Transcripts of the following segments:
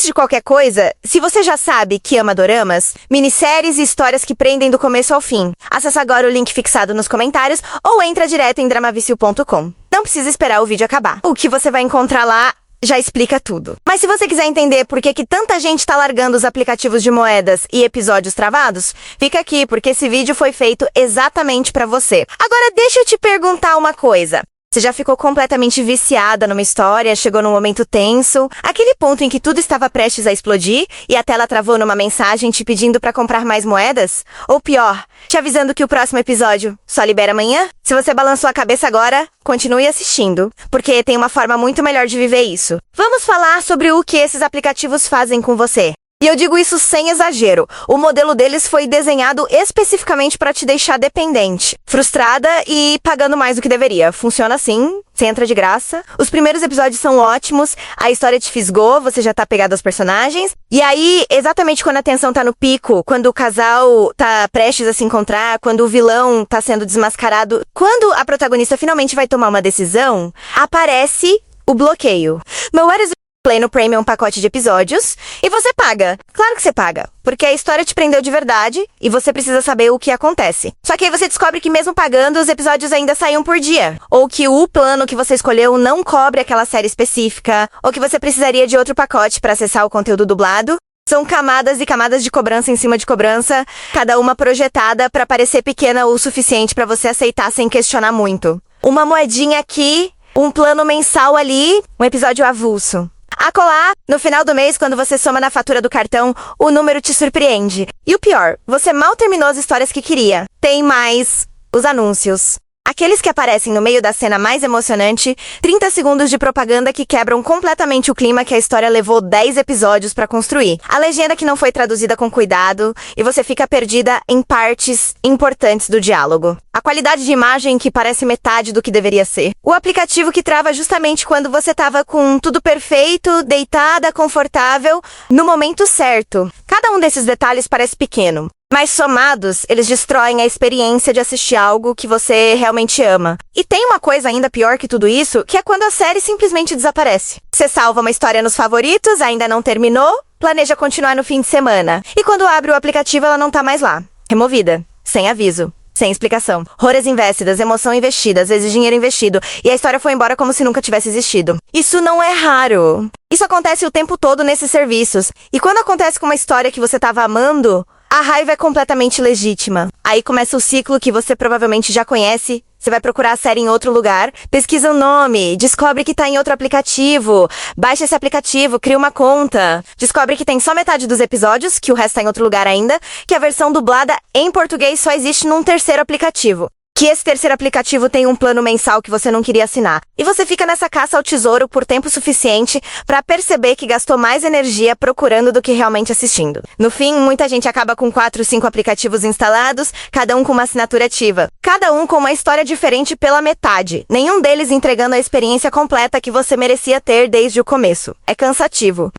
Antes de qualquer coisa, se você já sabe que ama doramas, minisséries e histórias que prendem do começo ao fim, acessa agora o link fixado nos comentários ou entra direto em dramavício.com. Não precisa esperar o vídeo acabar. O que você vai encontrar lá já explica tudo. Mas se você quiser entender por que tanta gente tá largando os aplicativos de moedas e episódios travados, fica aqui, porque esse vídeo foi feito exatamente pra você. Agora deixa eu te perguntar uma coisa. Você já ficou completamente viciada numa história, chegou num momento tenso, aquele ponto em que tudo estava prestes a explodir e a tela travou numa mensagem te pedindo pra comprar mais moedas? Ou pior, te avisando que o próximo episódio só libera amanhã? Se você balançou a cabeça agora, continue assistindo, porque tem uma forma muito melhor de viver isso. Vamos falar sobre o que esses aplicativos fazem com você. E eu digo isso sem exagero. O modelo deles foi desenhado especificamente para te deixar dependente, frustrada e pagando mais do que deveria. Funciona assim, você entra de graça. Os primeiros episódios são ótimos, a história te fisgou, você já tá pegado aos personagens. E aí, exatamente quando a tensão tá no pico, quando o casal tá prestes a se encontrar, quando o vilão tá sendo desmascarado, quando a protagonista finalmente vai tomar uma decisão, aparece o bloqueio. Moedas Play no Premium pacote de episódios, e você paga. Claro que você paga, porque a história te prendeu de verdade, e você precisa saber o que acontece. Só que aí você descobre que mesmo pagando, os episódios ainda saem um por dia. Ou que o plano que você escolheu não cobre aquela série específica, ou que você precisaria de outro pacote para acessar o conteúdo dublado. São camadas e camadas de cobrança em cima de cobrança, cada uma projetada para parecer pequena o suficiente para você aceitar sem questionar muito. Uma moedinha aqui, um plano mensal ali, um episódio avulso. Acolá, no final do mês, quando você soma na fatura do cartão, o número te surpreende. E o pior, você mal terminou as histórias que queria. Tem mais os anúncios. Aqueles que aparecem no meio da cena mais emocionante, 30 segundos de propaganda que quebram completamente o clima que a história levou 10 episódios pra construir. A legenda que não foi traduzida com cuidado, e você fica perdida em partes importantes do diálogo. A qualidade de imagem que parece metade do que deveria ser. O aplicativo que trava justamente quando você tava com tudo perfeito, deitada, confortável, no momento certo. Cada um desses detalhes parece pequeno, mas somados, eles destroem a experiência de assistir algo que você realmente ama. E tem uma coisa ainda pior que tudo isso, que é quando a série simplesmente desaparece. Você salva uma história nos favoritos, ainda não terminou, planeja continuar no fim de semana. E quando abre o aplicativo, ela não tá mais lá. Removida. Sem aviso. Sem explicação. Horas investidas, emoção investida, às vezes dinheiro investido, e a história foi embora como se nunca tivesse existido. Isso não é raro. Isso acontece o tempo todo nesses serviços. E quando acontece com uma história que você tava amando, a raiva é completamente legítima. Aí começa o ciclo que você provavelmente já conhece. Você vai procurar a série em outro lugar, pesquisa o nome, descobre que tá em outro aplicativo, baixa esse aplicativo, cria uma conta, descobre que tem só metade dos episódios, que o resto tá em outro lugar ainda, que a versão dublada em português só existe num terceiro aplicativo. Que esse terceiro aplicativo tem um plano mensal que você não queria assinar. E você fica nessa caça ao tesouro por tempo suficiente pra perceber que gastou mais energia procurando do que realmente assistindo. No fim, muita gente acaba com 4, 5 aplicativos instalados, cada um com uma assinatura ativa. Cada um com uma história diferente pela metade. Nenhum deles entregando a experiência completa que você merecia ter desde o começo. É cansativo.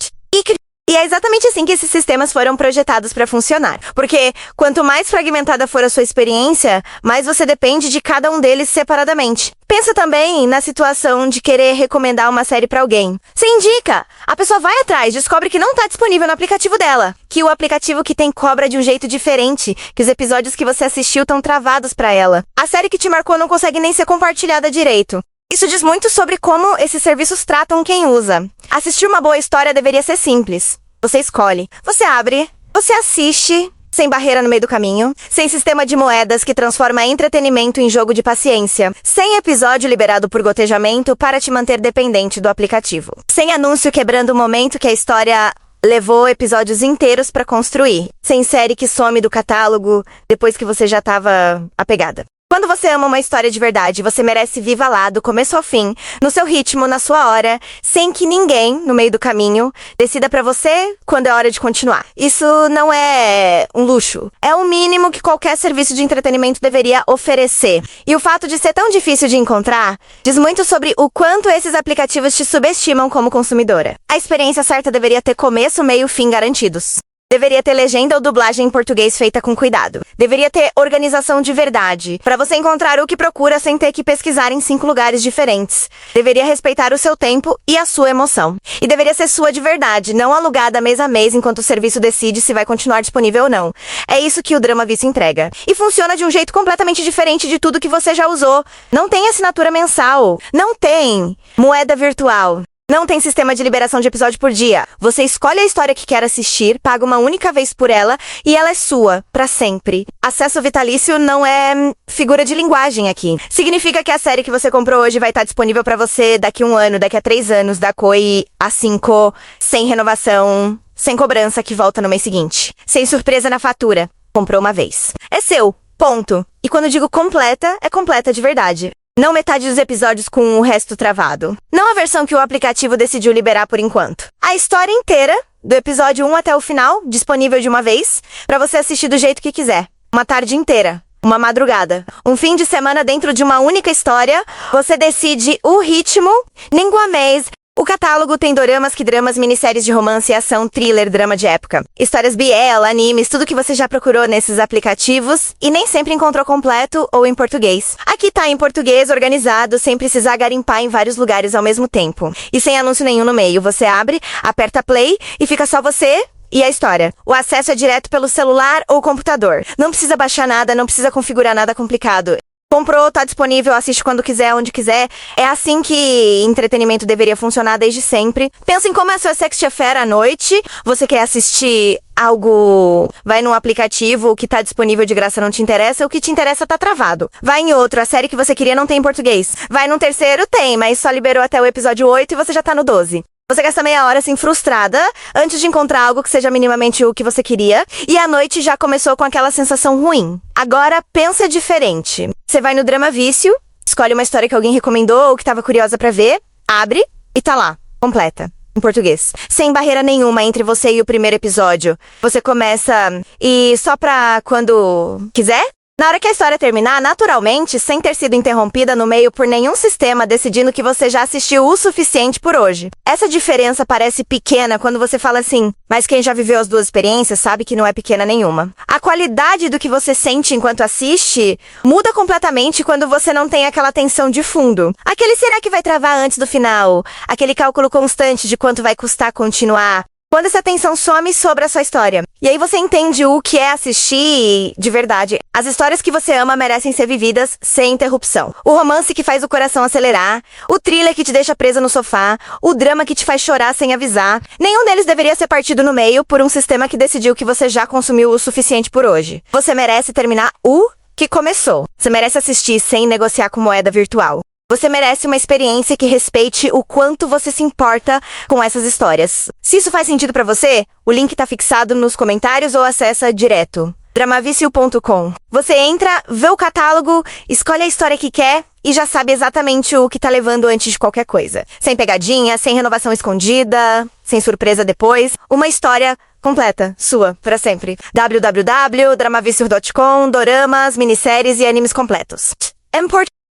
E é exatamente assim que esses sistemas foram projetados para funcionar. Porque quanto mais fragmentada for a sua experiência, mais você depende de cada um deles separadamente. Pensa também na situação de querer recomendar uma série para alguém. Você indica, a pessoa vai atrás, descobre que não tá disponível no aplicativo dela, que o aplicativo que tem cobra de um jeito diferente, que os episódios que você assistiu estão travados para ela. A série que te marcou não consegue nem ser compartilhada direito. Isso diz muito sobre como esses serviços tratam quem usa. Assistir uma boa história deveria ser simples. Você escolhe, você abre, você assiste, sem barreira no meio do caminho, sem sistema de moedas que transforma entretenimento em jogo de paciência, sem episódio liberado por gotejamento para te manter dependente do aplicativo, sem anúncio quebrando o momento que a história levou episódios inteiros para construir, sem série que some do catálogo depois que você já estava apegada. Quando você ama uma história de verdade, você merece viva lá, do começo ao fim, no seu ritmo, na sua hora, sem que ninguém, no meio do caminho, decida pra você quando é hora de continuar. Isso não é um luxo. É o mínimo que qualquer serviço de entretenimento deveria oferecer. E o fato de ser tão difícil de encontrar diz muito sobre o quanto esses aplicativos te subestimam como consumidora. A experiência certa deveria ter começo, meio e fim garantidos. Deveria ter legenda ou dublagem em português feita com cuidado. Deveria ter organização de verdade, para você encontrar o que procura sem ter que pesquisar em 5 lugares diferentes. Deveria respeitar o seu tempo e a sua emoção. E deveria ser sua de verdade, não alugada mês a mês enquanto o serviço decide se vai continuar disponível ou não. É isso que o Drama Vício entrega. E funciona de um jeito completamente diferente de tudo que você já usou. Não tem assinatura mensal. Não tem moeda virtual. Não tem sistema de liberação de episódio por dia. Você escolhe a história que quer assistir, paga uma única vez por ela e ela é sua, pra sempre. Acesso vitalício não é figura de linguagem aqui. Significa que a série que você comprou hoje vai estar disponível pra você daqui a 1 ano, daqui a 3 anos, da COI a 5, sem renovação, sem cobrança que volta no mês seguinte. Sem surpresa na fatura. Comprou uma vez. É seu. Ponto. E quando digo completa, é completa de verdade. Não metade dos episódios com o resto travado. Não a versão que o aplicativo decidiu liberar por enquanto. A história inteira, do episódio 1 até o final, disponível de uma vez, pra você assistir do jeito que quiser. Uma tarde inteira. Uma madrugada. Um fim de semana dentro de uma única história. Você decide o ritmo, língua mês. O catálogo tem doramas, k-dramas, minisséries de romance, ação, thriller, drama de época. Histórias BL, animes, tudo que você já procurou nesses aplicativos e nem sempre encontrou completo ou em português. Aqui tá em português, organizado, sem precisar garimpar em vários lugares ao mesmo tempo. E sem anúncio nenhum no meio. Você abre, aperta play e fica só você e a história. O acesso é direto pelo celular ou computador. Não precisa baixar nada, não precisa configurar nada complicado. Comprou, tá disponível, assiste quando quiser, onde quiser. É assim que entretenimento deveria funcionar desde sempre. Pensa em como é a sua sexta affair à noite. Você quer assistir algo... Vai num aplicativo, o que tá disponível de graça não te interessa, o que te interessa tá travado. Vai em outro, a série que você queria não tem em português. Vai num terceiro, tem, mas só liberou até o episódio 8 e você já tá no 12. Você gasta meia hora assim frustrada antes de encontrar algo que seja minimamente o que você queria e a noite já começou com aquela sensação ruim. Agora pensa diferente. Você vai no Drama Vício, escolhe uma história que alguém recomendou ou que estava curiosa pra ver, abre e tá lá, completa. Em português. Sem barreira nenhuma entre você e o primeiro episódio. Você começa e só pra quando quiser? Na hora que a história terminar, naturalmente, sem ter sido interrompida no meio por nenhum sistema decidindo que você já assistiu o suficiente por hoje. Essa diferença parece pequena quando você fala assim, mas quem já viveu as duas experiências sabe que não é pequena nenhuma. A qualidade do que você sente enquanto assiste muda completamente quando você não tem aquela tensão de fundo. Aquele será que vai travar antes do final? Aquele cálculo constante de quanto vai custar continuar? Quando essa tensão some sobre a sua história. E aí você entende o que é assistir de verdade. As histórias que você ama merecem ser vividas sem interrupção. O romance que faz o coração acelerar, o thriller que te deixa presa no sofá, o drama que te faz chorar sem avisar. Nenhum deles deveria ser partido no meio por um sistema que decidiu que você já consumiu o suficiente por hoje. Você merece terminar o que começou. Você merece assistir sem negociar com moeda virtual. Você merece uma experiência que respeite o quanto você se importa com essas histórias. Se isso faz sentido pra você, o link tá fixado nos comentários ou acessa direto. dramavicio.com. Você entra, vê o catálogo, escolhe a história que quer e já sabe exatamente o que tá levando antes de qualquer coisa. Sem pegadinha, sem renovação escondida, sem surpresa depois. Uma história completa, sua, pra sempre. www.dramavicio.com, doramas, minisséries e animes completos.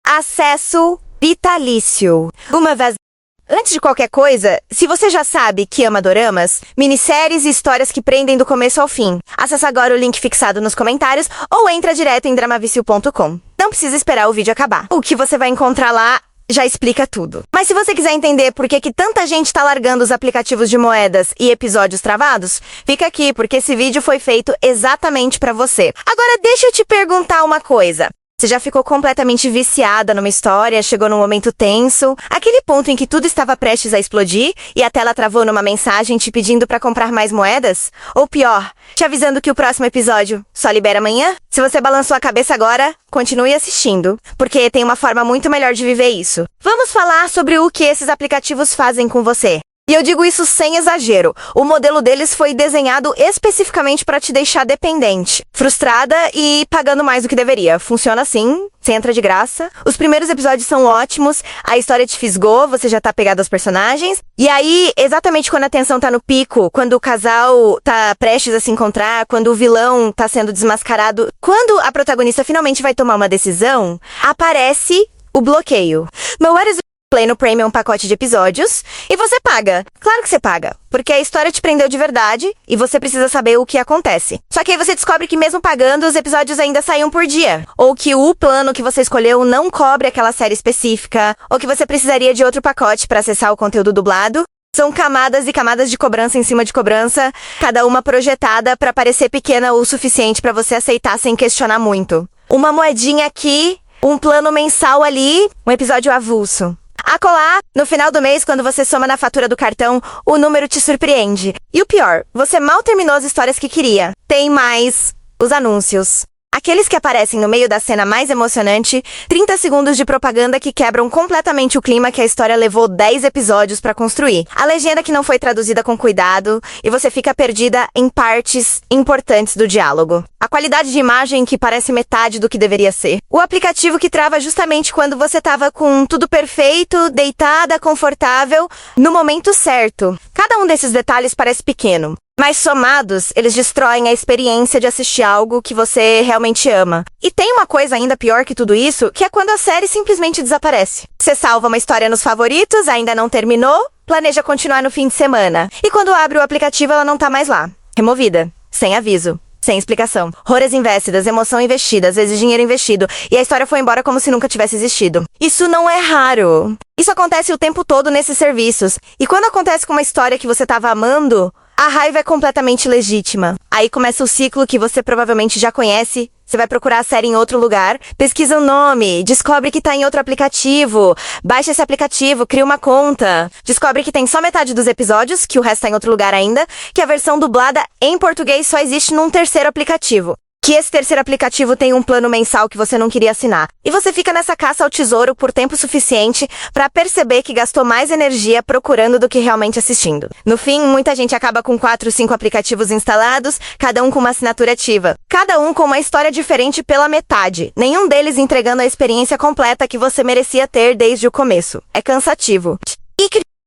Acesso vitalício. Uma vez... Antes de qualquer coisa, se você já sabe que ama doramas, minisséries e histórias que prendem do começo ao fim, acessa agora o link fixado nos comentários ou entra direto em dramavicio.com. Não precisa esperar o vídeo acabar. O que você vai encontrar lá já explica tudo. Mas se você quiser entender por que tanta gente tá largando os aplicativos de moedas e episódios travados, fica aqui, porque esse vídeo foi feito exatamente pra você. Agora deixa eu te perguntar uma coisa. Você já ficou completamente viciada numa história, chegou num momento tenso, aquele ponto em que tudo estava prestes a explodir e a tela travou numa mensagem te pedindo pra comprar mais moedas? Ou pior, te avisando que o próximo episódio só libera amanhã? Se você balançou a cabeça agora, continue assistindo, porque tem uma forma muito melhor de viver isso. Vamos falar sobre o que esses aplicativos fazem com você. E eu digo isso sem exagero. O modelo deles foi desenhado especificamente para te deixar dependente, frustrada e pagando mais do que deveria. Funciona assim, você entra de graça. Os primeiros episódios são ótimos, a história te fisgou, você já tá pegado aos personagens. E aí, exatamente quando a tensão tá no pico, quando o casal tá prestes a se encontrar, quando o vilão tá sendo desmascarado, quando a protagonista finalmente vai tomar uma decisão, aparece o bloqueio. But what is Play no Premium pacote de episódios e você paga. Claro que você paga, porque a história te prendeu de verdade e você precisa saber o que acontece. Só que aí você descobre que mesmo pagando, os episódios ainda saem um por dia. Ou que o plano que você escolheu não cobre aquela série específica, ou que você precisaria de outro pacote para acessar o conteúdo dublado. São camadas e camadas de cobrança em cima de cobrança, cada uma projetada para parecer pequena o suficiente para você aceitar sem questionar muito. Uma moedinha aqui, um plano mensal ali, um episódio avulso. Acolá, no final do mês, quando você soma na fatura do cartão, o número te surpreende. E o pior, você mal terminou as histórias que queria. Tem mais os anúncios. Aqueles que aparecem no meio da cena mais emocionante, 30 segundos de propaganda que quebram completamente o clima que a história levou 10 episódios pra construir. A legenda que não foi traduzida com cuidado e você fica perdida em partes importantes do diálogo. A qualidade de imagem que parece metade do que deveria ser. O aplicativo que trava justamente quando você tava com tudo perfeito, deitada, confortável, no momento certo. Cada um desses detalhes parece pequeno. Mas somados, eles destroem a experiência de assistir algo que você realmente ama. E tem uma coisa ainda pior que tudo isso, que é quando a série simplesmente desaparece. Você salva uma história nos favoritos, ainda não terminou, planeja continuar no fim de semana. E quando abre o aplicativo, ela não tá mais lá. Removida. Sem aviso. Sem explicação. Horas investidas, emoção investida, às vezes dinheiro investido, e a história foi embora como se nunca tivesse existido. Isso não é raro. Isso acontece o tempo todo nesses serviços. E quando acontece com uma história que você tava amando, a raiva é completamente legítima. Aí começa o ciclo que você provavelmente já conhece. Você vai procurar a série em outro lugar, pesquisa o nome, descobre que tá em outro aplicativo, baixa esse aplicativo, cria uma conta, descobre que tem só metade dos episódios, que o resto tá em outro lugar ainda, que a versão dublada em português só existe num terceiro aplicativo. Que esse terceiro aplicativo tem um plano mensal que você não queria assinar. E você fica nessa caça ao tesouro por tempo suficiente pra perceber que gastou mais energia procurando do que realmente assistindo. No fim, muita gente acaba com 4, 5 aplicativos instalados, cada um com uma assinatura ativa. Cada um com uma história diferente pela metade. Nenhum deles entregando a experiência completa que você merecia ter desde o começo. É cansativo.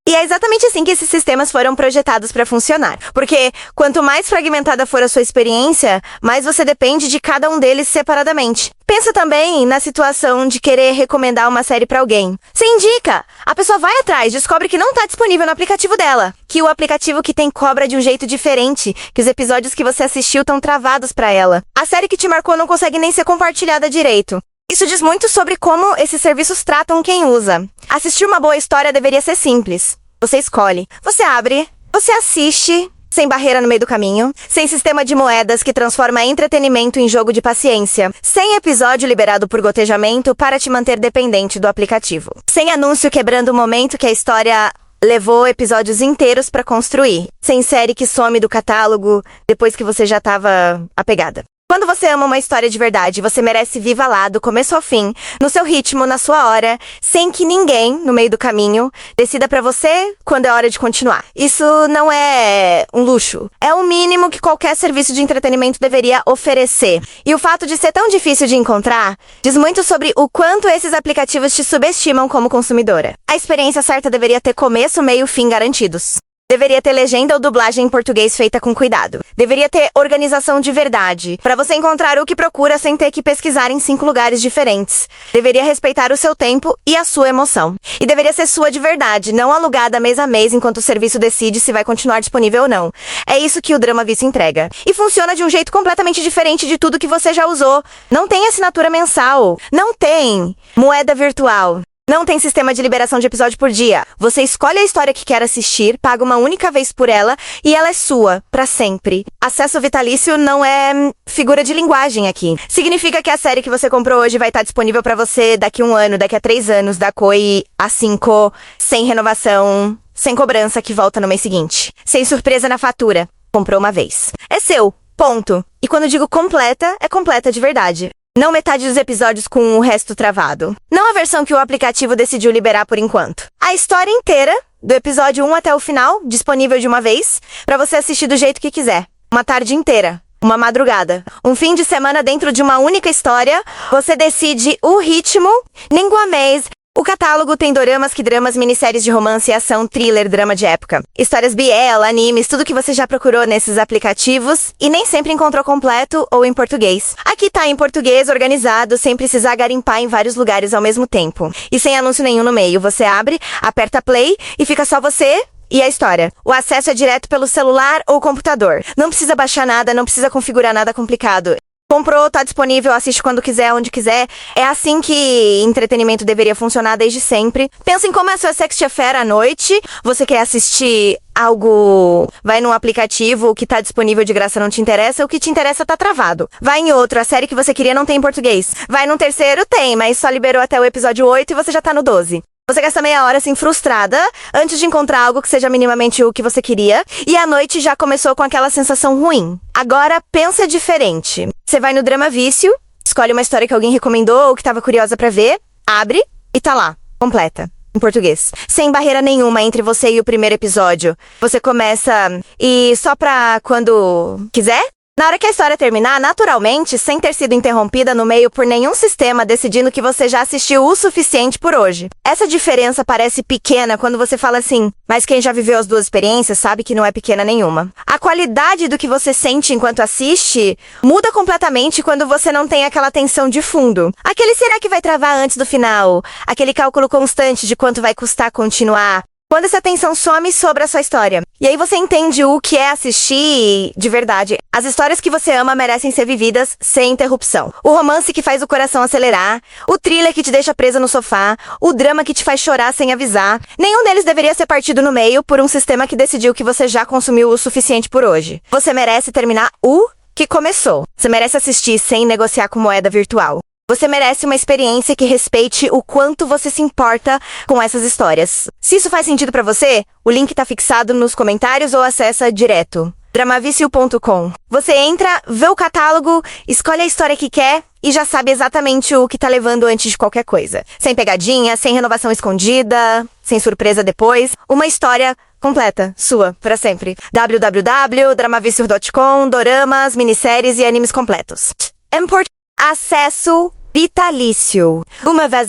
E é exatamente assim que esses sistemas foram projetados para funcionar. Porque quanto mais fragmentada for a sua experiência, mais você depende de cada um deles separadamente. Pensa também na situação de querer recomendar uma série para alguém. Você indica, a pessoa vai atrás, descobre que não tá disponível no aplicativo dela, que o aplicativo que tem cobra de um jeito diferente, que os episódios que você assistiu estão travados para ela. A série que te marcou não consegue nem ser compartilhada direito. Isso diz muito sobre como esses serviços tratam quem usa. Assistir uma boa história deveria ser simples. Você escolhe, você abre, você assiste, sem barreira no meio do caminho, sem sistema de moedas que transforma entretenimento em jogo de paciência, sem episódio liberado por gotejamento para te manter dependente do aplicativo, sem anúncio quebrando o momento que a história levou episódios inteiros para construir, sem série que some do catálogo depois que você já estava apegada. Quando você ama uma história de verdade, você merece viva lá, do começo ao fim, no seu ritmo, na sua hora, sem que ninguém, no meio do caminho, decida pra você quando é hora de continuar. Isso não é um luxo. É o mínimo que qualquer serviço de entretenimento deveria oferecer. E o fato de ser tão difícil de encontrar diz muito sobre o quanto esses aplicativos te subestimam como consumidora. A experiência certa deveria ter começo, meio e fim garantidos. Deveria ter legenda ou dublagem em português feita com cuidado. Deveria ter organização de verdade, para você encontrar o que procura sem ter que pesquisar em 5 lugares diferentes. Deveria respeitar o seu tempo e a sua emoção. E deveria ser sua de verdade, não alugada mês a mês enquanto o serviço decide se vai continuar disponível ou não. É isso que o Drama Vício entrega. E funciona de um jeito completamente diferente de tudo que você já usou. Não tem assinatura mensal. Não tem moeda virtual. Não tem sistema de liberação de episódio por dia. Você escolhe a história que quer assistir, paga uma única vez por ela e ela é sua, pra sempre. Acesso vitalício não é figura de linguagem aqui. Significa que a série que você comprou hoje vai estar disponível pra você daqui a 1 ano, daqui a 3 anos, da COI a 5, sem renovação, sem cobrança que volta no mês seguinte. Sem surpresa na fatura. Comprou uma vez. É seu. Ponto. E quando digo completa, é completa de verdade. Não metade dos episódios com o resto travado. Não a versão que o aplicativo decidiu liberar por enquanto. A história inteira, do episódio 1 até o final, disponível de uma vez, pra você assistir do jeito que quiser. Uma tarde inteira. Uma madrugada. Um fim de semana dentro de uma única história. Você decide o ritmo, língua mês, O catálogo tem doramas, k-dramas, minisséries de romance, ação, thriller, drama de época. Histórias BL, animes, tudo que você já procurou nesses aplicativos e nem sempre encontrou completo ou em português. Aqui tá em português, organizado, sem precisar garimpar em vários lugares ao mesmo tempo. E sem anúncio nenhum no meio. Você abre, aperta play e fica só você e a história. O acesso é direto pelo celular ou computador. Não precisa baixar nada, não precisa configurar nada complicado. Comprou, tá disponível, assiste quando quiser, onde quiser. É assim que entretenimento deveria funcionar desde sempre. Pensa em como é a sua sexta affair à noite. Você quer assistir algo... Vai num aplicativo, o que tá disponível de graça não te interessa, o que te interessa tá travado. Vai em outro, a série que você queria não tem em português. Vai num terceiro, tem, mas só liberou até o episódio 8 e você já tá no 12. Você gasta meia hora assim frustrada antes de encontrar algo que seja minimamente o que você queria e a noite já começou com aquela sensação ruim. Agora pensa diferente. Você vai no Drama Vício, escolhe uma história que alguém recomendou ou que estava curiosa pra ver, abre e tá lá, completa. Em português. Sem barreira nenhuma entre você e o primeiro episódio. Você começa e só pra quando quiser? Na hora que a história terminar, naturalmente, sem ter sido interrompida no meio por nenhum sistema decidindo que você já assistiu o suficiente por hoje. Essa diferença parece pequena quando você fala assim, mas quem já viveu as duas experiências sabe que não é pequena nenhuma. A qualidade do que você sente enquanto assiste muda completamente quando você não tem aquela tensão de fundo. Aquele será que vai travar antes do final? Aquele cálculo constante de quanto vai custar continuar? Quando essa tensão some sobre a sua história. E aí você entende o que é assistir de verdade. As histórias que você ama merecem ser vividas sem interrupção. O romance que faz o coração acelerar, o thriller que te deixa presa no sofá, o drama que te faz chorar sem avisar. Nenhum deles deveria ser partido no meio por um sistema que decidiu que você já consumiu o suficiente por hoje. Você merece terminar o que começou. Você merece assistir sem negociar com moeda virtual. Você merece uma experiência que respeite o quanto você se importa com essas histórias. Se isso faz sentido pra você, o link tá fixado nos comentários ou acessa direto. dramavicio.com. Você entra, vê o catálogo, escolhe a história que quer e já sabe exatamente o que tá levando antes de qualquer coisa. Sem pegadinha, sem renovação escondida, sem surpresa depois. Uma história completa, sua, pra sempre. www.dramavicio.com, doramas, minisséries e animes completos. Acesso vitalício. Uma vez...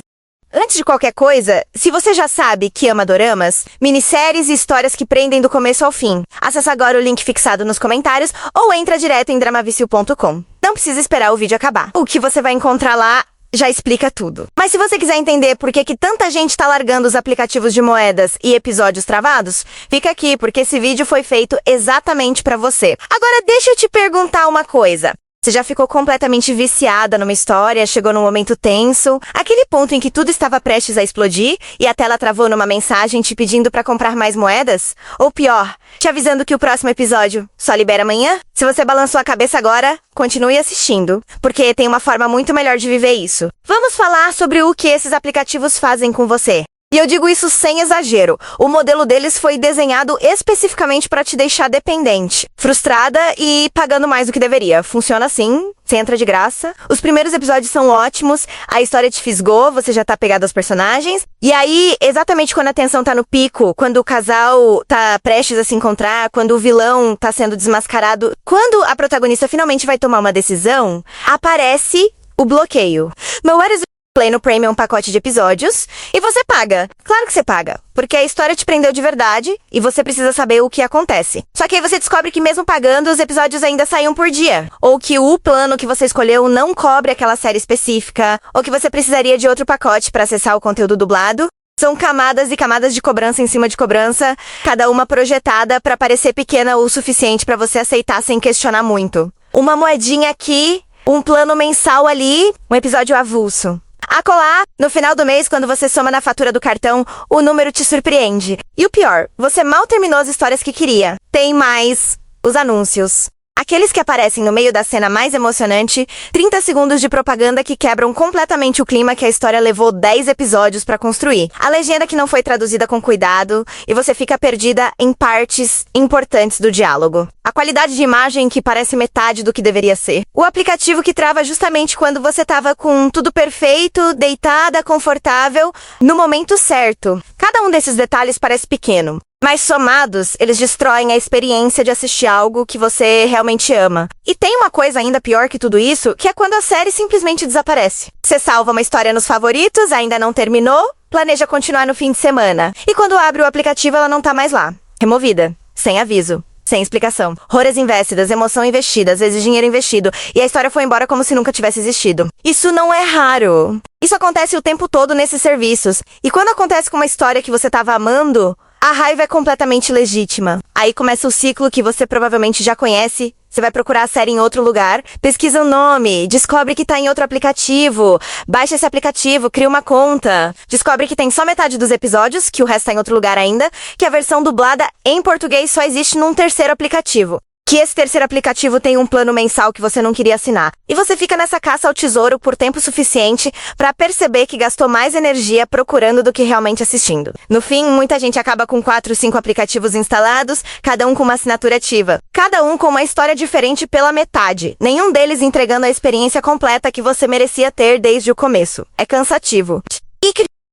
Antes de qualquer coisa, se você já sabe que ama doramas, minisséries e histórias que prendem do começo ao fim, acessa agora o link fixado nos comentários ou entra direto em dramavicio.com. Não precisa esperar o vídeo acabar. O que você vai encontrar lá já explica tudo. Mas se você quiser entender por que tanta gente tá largando os aplicativos de moedas e episódios travados, fica aqui, porque esse vídeo foi feito exatamente pra você. Agora deixa eu te perguntar uma coisa. Você já ficou completamente viciada numa história, chegou num momento tenso, aquele ponto em que tudo estava prestes a explodir e a tela travou numa mensagem te pedindo pra comprar mais moedas? Ou pior, te avisando que o próximo episódio só libera amanhã? Se você balançou a cabeça agora, continue assistindo, porque tem uma forma muito melhor de viver isso. Vamos falar sobre o que esses aplicativos fazem com você. E eu digo isso sem exagero. O modelo deles foi desenhado especificamente para te deixar dependente, frustrada e pagando mais do que deveria. Funciona assim, você entra de graça. Os primeiros episódios são ótimos, a história te fisgou, você já tá pegado aos personagens. E aí, exatamente quando a tensão tá no pico, quando o casal tá prestes a se encontrar, quando o vilão tá sendo desmascarado, quando a protagonista finalmente vai tomar uma decisão, aparece o bloqueio. But what is Play no Premium pacote de episódios e você paga. Claro que você paga, porque a história te prendeu de verdade e você precisa saber o que acontece. Só que aí você descobre que mesmo pagando, os episódios ainda saem um por dia. Ou que o plano que você escolheu não cobre aquela série específica, ou que você precisaria de outro pacote para acessar o conteúdo dublado. São camadas e camadas de cobrança em cima de cobrança, cada uma projetada para parecer pequena o suficiente para você aceitar sem questionar muito. Uma moedinha aqui, um plano mensal ali, um episódio avulso. Acolá, no final do mês, quando você soma na fatura do cartão, o número te surpreende. E o pior, você mal terminou as histórias que queria. Tem mais os anúncios. Aqueles que aparecem no meio da cena mais emocionante, 30 segundos de propaganda que quebram completamente o clima que a história levou 10 episódios pra construir. A legenda que não foi traduzida com cuidado e você fica perdida em partes importantes do diálogo. A qualidade de imagem que parece metade do que deveria ser. O aplicativo que trava justamente quando você tava com tudo perfeito, deitada, confortável, no momento certo. Cada um desses detalhes parece pequeno. Mas somados, eles destroem a experiência de assistir algo que você realmente ama. E tem uma coisa ainda pior que tudo isso, que é quando a série simplesmente desaparece. Você salva uma história nos favoritos, ainda não terminou, planeja continuar no fim de semana. E quando abre o aplicativo, ela não tá mais lá. Removida. Sem aviso. Sem explicação. Horas investidas, emoção investida, às vezes dinheiro investido. E a história foi embora como se nunca tivesse existido. Isso não é raro. Isso acontece o tempo todo nesses serviços. E quando acontece com uma história que você tava amando, a raiva é completamente legítima. Aí começa o ciclo que você provavelmente já conhece. Você vai procurar a série em outro lugar, pesquisa o nome, descobre que tá em outro aplicativo, baixa esse aplicativo, cria uma conta, descobre que tem só metade dos episódios, que o resto tá em outro lugar ainda, que a versão dublada em português só existe num terceiro aplicativo. Que esse terceiro aplicativo tem um plano mensal que você não queria assinar. E você fica nessa caça ao tesouro por tempo suficiente pra perceber que gastou mais energia procurando do que realmente assistindo. No fim, muita gente acaba com 4, 5 aplicativos instalados, cada um com uma assinatura ativa. Cada um com uma história diferente pela metade. Nenhum deles entregando a experiência completa que você merecia ter desde o começo. É cansativo.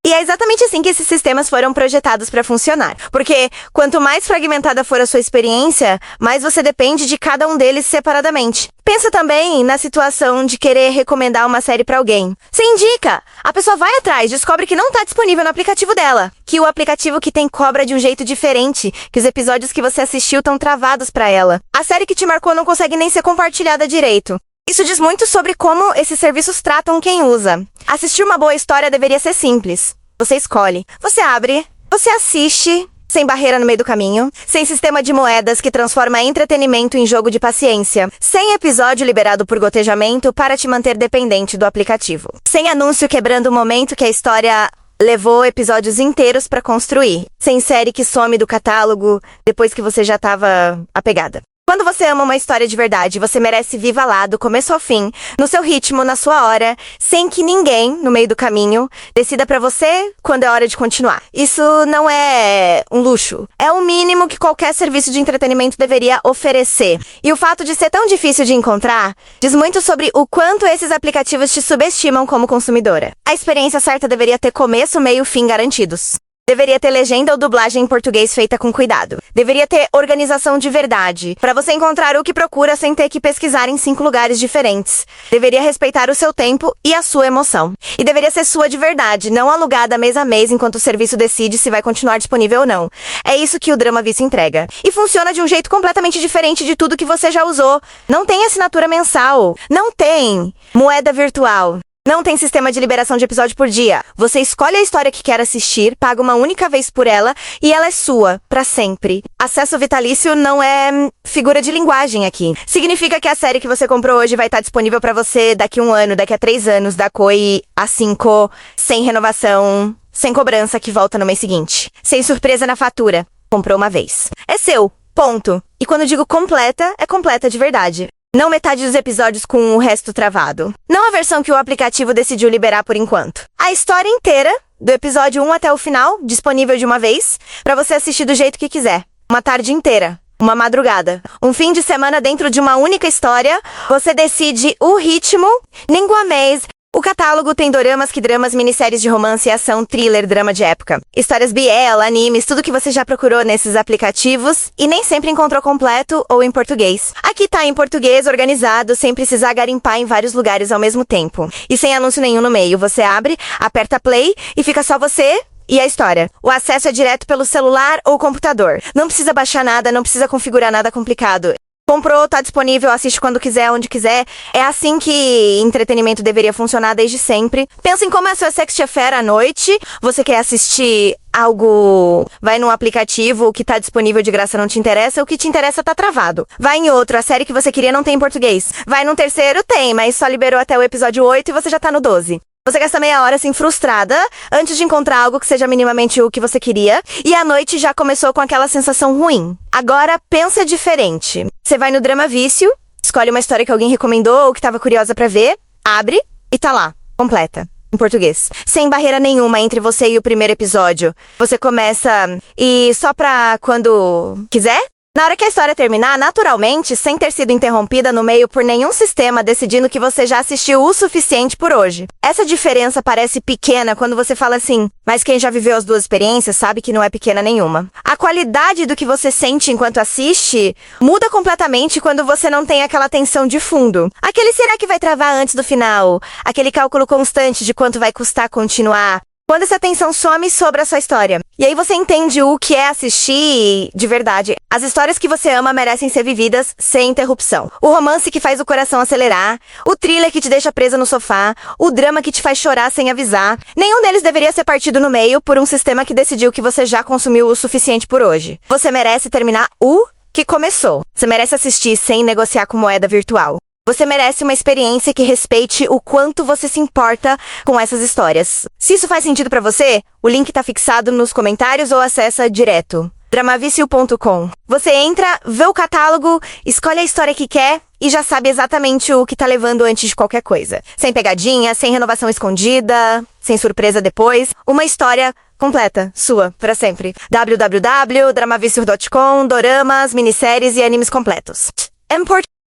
E é exatamente assim que esses sistemas foram projetados para funcionar. Porque quanto mais fragmentada for a sua experiência, mais você depende de cada um deles separadamente. Pensa também na situação de querer recomendar uma série para alguém. Você indica, a pessoa vai atrás, descobre que não tá disponível no aplicativo dela, que o aplicativo que tem cobra de um jeito diferente, que os episódios que você assistiu estão travados para ela. A série que te marcou não consegue nem ser compartilhada direito. Isso diz muito sobre como esses serviços tratam quem usa. Assistir uma boa história deveria ser simples. Você escolhe, você abre, você assiste, sem barreira no meio do caminho, sem sistema de moedas que transforma entretenimento em jogo de paciência, sem episódio liberado por gotejamento para te manter dependente do aplicativo, sem anúncio quebrando o momento que a história levou episódios inteiros para construir, sem série que some do catálogo depois que você já estava apegada. Quando você ama uma história de verdade, você merece viva lá, do começo ao fim, no seu ritmo, na sua hora, sem que ninguém, no meio do caminho, decida pra você quando é hora de continuar. Isso não é um luxo. É o mínimo que qualquer serviço de entretenimento deveria oferecer. E o fato de ser tão difícil de encontrar diz muito sobre o quanto esses aplicativos te subestimam como consumidora. A experiência certa deveria ter começo, meio e fim garantidos. Deveria ter legenda ou dublagem em português feita com cuidado. Deveria ter organização de verdade, para você encontrar o que procura sem ter que pesquisar em 5 lugares diferentes. Deveria respeitar o seu tempo e a sua emoção. E deveria ser sua de verdade, não alugada mês a mês enquanto o serviço decide se vai continuar disponível ou não. É isso que o Drama Vício entrega. E funciona de um jeito completamente diferente de tudo que você já usou. Não tem assinatura mensal. Não tem moeda virtual. Não tem sistema de liberação de episódio por dia. Você escolhe a história que quer assistir, paga uma única vez por ela e ela é sua, pra sempre. Acesso vitalício não é figura de linguagem aqui. Significa que a série que você comprou hoje vai estar disponível pra você daqui a 1 ano, daqui a 3 anos, da COI a 5, sem renovação, sem cobrança que volta no mês seguinte. Sem surpresa na fatura. Comprou uma vez. É seu. Ponto. E quando digo completa, é completa de verdade. Não metade dos episódios com o resto travado. Não a versão que o aplicativo decidiu liberar por enquanto. A história inteira, do episódio 1 até o final, disponível de uma vez, pra você assistir do jeito que quiser. Uma tarde inteira. Uma madrugada. Um fim de semana dentro de uma única história. Você decide o ritmo, língua mês. O catálogo tem doramas, k-dramas, minisséries de romance, ação, thriller, drama de época. Histórias BL, animes, tudo que você já procurou nesses aplicativos e nem sempre encontrou completo ou em português. Aqui tá em português, organizado, sem precisar garimpar em vários lugares ao mesmo tempo. E sem anúncio nenhum no meio. Você abre, aperta play e fica só você e a história. O acesso é direto pelo celular ou computador. Não precisa baixar nada, não precisa configurar nada complicado. Comprou, tá disponível, assiste quando quiser, onde quiser. É assim que entretenimento deveria funcionar desde sempre. Pensa em como é a sua sexta affair à noite. Você quer assistir algo... Vai num aplicativo, o que tá disponível de graça não te interessa, o que te interessa tá travado. Vai em outro, a série que você queria não tem em português. Vai num terceiro, tem, mas só liberou até o episódio 8 e você já tá no 12. Você gasta meia hora assim frustrada, antes de encontrar algo que seja minimamente o que você queria, e a noite já começou com aquela sensação ruim. Agora, pensa diferente. Você vai no Drama Vício, escolhe uma história que alguém recomendou ou que estava curiosa pra ver, abre e tá lá, completa, em português. Sem barreira nenhuma entre você e o primeiro episódio. Você começa e só pra quando quiser? Na hora que a história terminar, naturalmente, sem ter sido interrompida no meio por nenhum sistema decidindo que você já assistiu o suficiente por hoje. Essa diferença parece pequena quando você fala assim, mas quem já viveu as duas experiências sabe que não é pequena nenhuma. A qualidade do que você sente enquanto assiste muda completamente quando você não tem aquela tensão de fundo. Aquele será que vai travar antes do final? Aquele cálculo constante de quanto vai custar continuar? Quando essa tensão some sobre a sua história. E aí você entende o que é assistir de verdade. As histórias que você ama merecem ser vividas sem interrupção. O romance que faz o coração acelerar, o thriller que te deixa presa no sofá, o drama que te faz chorar sem avisar. Nenhum deles deveria ser partido no meio por um sistema que decidiu que você já consumiu o suficiente por hoje. Você merece terminar o que começou. Você merece assistir sem negociar com moeda virtual. Você merece uma experiência que respeite o quanto você se importa com essas histórias. Se isso faz sentido pra você, o link tá fixado nos comentários ou acessa direto. dramavicio.com. Você entra, vê o catálogo, escolhe a história que quer e já sabe exatamente o que tá levando antes de qualquer coisa. Sem pegadinha, sem renovação escondida, sem surpresa depois. Uma história completa, sua, pra sempre. www.dramavicio.com, doramas, minisséries e animes completos.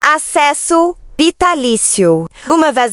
Acesso vitalício. Uma vez...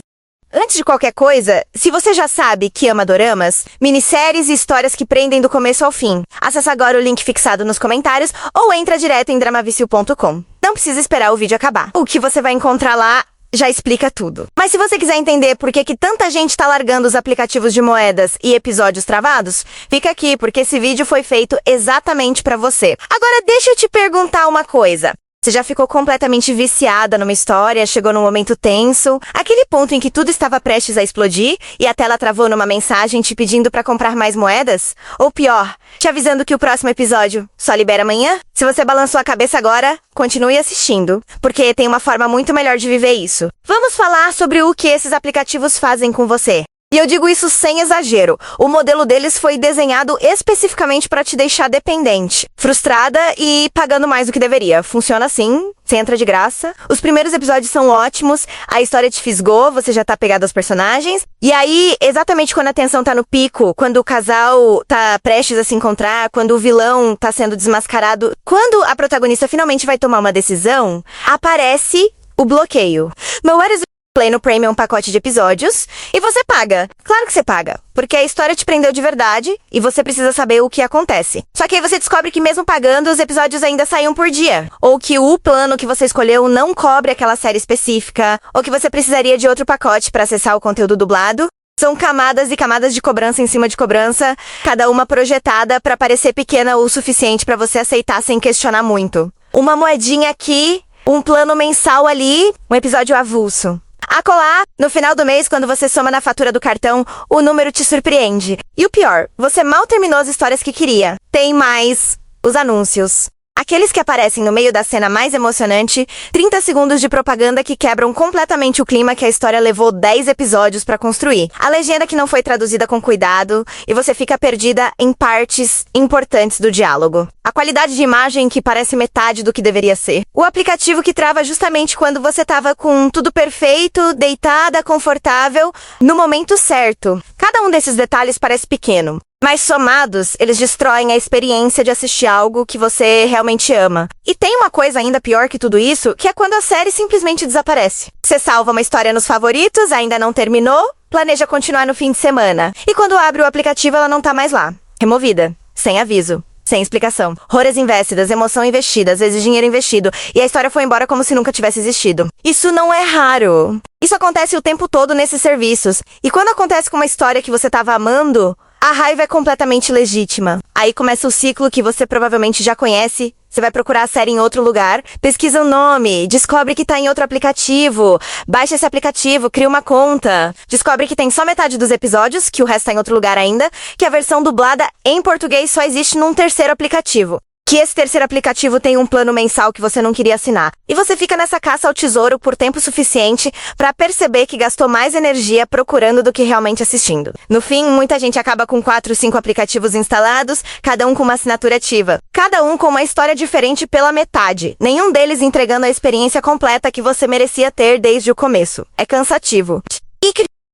Antes de qualquer coisa, se você já sabe que ama doramas, minisséries e histórias que prendem do começo ao fim, acessa agora o link fixado nos comentários ou entra direto em dramavicio.com. Não precisa esperar o vídeo acabar. O que você vai encontrar lá já explica tudo. Mas se você quiser entender por que tanta gente tá largando os aplicativos de moedas e episódios travados, fica aqui, porque esse vídeo foi feito exatamente pra você. Agora deixa eu te perguntar uma coisa. Você já ficou completamente viciada numa história, chegou num momento tenso, aquele ponto em que tudo estava prestes a explodir e a tela travou numa mensagem te pedindo pra comprar mais moedas? Ou pior, te avisando que o próximo episódio só libera amanhã? Se você balançou a cabeça agora, continue assistindo, porque tem uma forma muito melhor de viver isso. Vamos falar sobre o que esses aplicativos fazem com você. E eu digo isso sem exagero. O modelo deles foi desenhado especificamente para te deixar dependente, frustrada e pagando mais do que deveria. Funciona assim, você entra de graça. Os primeiros episódios são ótimos, a história te fisgou, você já tá pegado aos personagens. E aí, exatamente quando a tensão tá no pico, quando o casal tá prestes a se encontrar, quando o vilão tá sendo desmascarado, quando a protagonista finalmente vai tomar uma decisão, aparece o bloqueio. But what is Play no Premium pacote de episódios e você paga. Claro que você paga, porque a história te prendeu de verdade e você precisa saber o que acontece. Só que aí você descobre que mesmo pagando, os episódios ainda saem um por dia. Ou que o plano que você escolheu não cobre aquela série específica, ou que você precisaria de outro pacote para acessar o conteúdo dublado. São camadas e camadas de cobrança em cima de cobrança, cada uma projetada para parecer pequena o suficiente para você aceitar sem questionar muito. Uma moedinha aqui, um plano mensal ali, um episódio avulso. Acolá, no final do mês, quando você soma na fatura do cartão, o número te surpreende. E o pior, você mal terminou as histórias que queria. Tem mais os anúncios. Aqueles que aparecem no meio da cena mais emocionante, 30 segundos de propaganda que quebram completamente o clima que a história levou 10 episódios pra construir. A legenda que não foi traduzida com cuidado e você fica perdida em partes importantes do diálogo. A qualidade de imagem que parece metade do que deveria ser. O aplicativo que trava justamente quando você tava com tudo perfeito, deitada, confortável, no momento certo. Cada um desses detalhes parece pequeno. Mas somados, eles destroem a experiência de assistir algo que você realmente ama. E tem uma coisa ainda pior que tudo isso, que é quando a série simplesmente desaparece. Você salva uma história nos favoritos, ainda não terminou, planeja continuar no fim de semana. E quando abre o aplicativo, ela não tá mais lá. Removida. Sem aviso. Sem explicação. Horas investidas, emoção investida, às vezes dinheiro investido, e a história foi embora como se nunca tivesse existido. Isso não é raro. Isso acontece o tempo todo nesses serviços. E quando acontece com uma história que você tava amando, a raiva é completamente legítima. Aí começa o ciclo que você provavelmente já conhece. Você vai procurar a série em outro lugar, pesquisa o nome, descobre que tá em outro aplicativo, baixa esse aplicativo, cria uma conta, descobre que tem só metade dos episódios, que o resto tá em outro lugar ainda, que a versão dublada em português só existe num terceiro aplicativo. Que esse terceiro aplicativo tem um plano mensal que você não queria assinar. E você fica nessa caça ao tesouro por tempo suficiente pra perceber que gastou mais energia procurando do que realmente assistindo. No fim, muita gente acaba com 4, 5 aplicativos instalados, cada um com uma assinatura ativa. Cada um com uma história diferente pela metade. Nenhum deles entregando a experiência completa que você merecia ter desde o começo. É cansativo.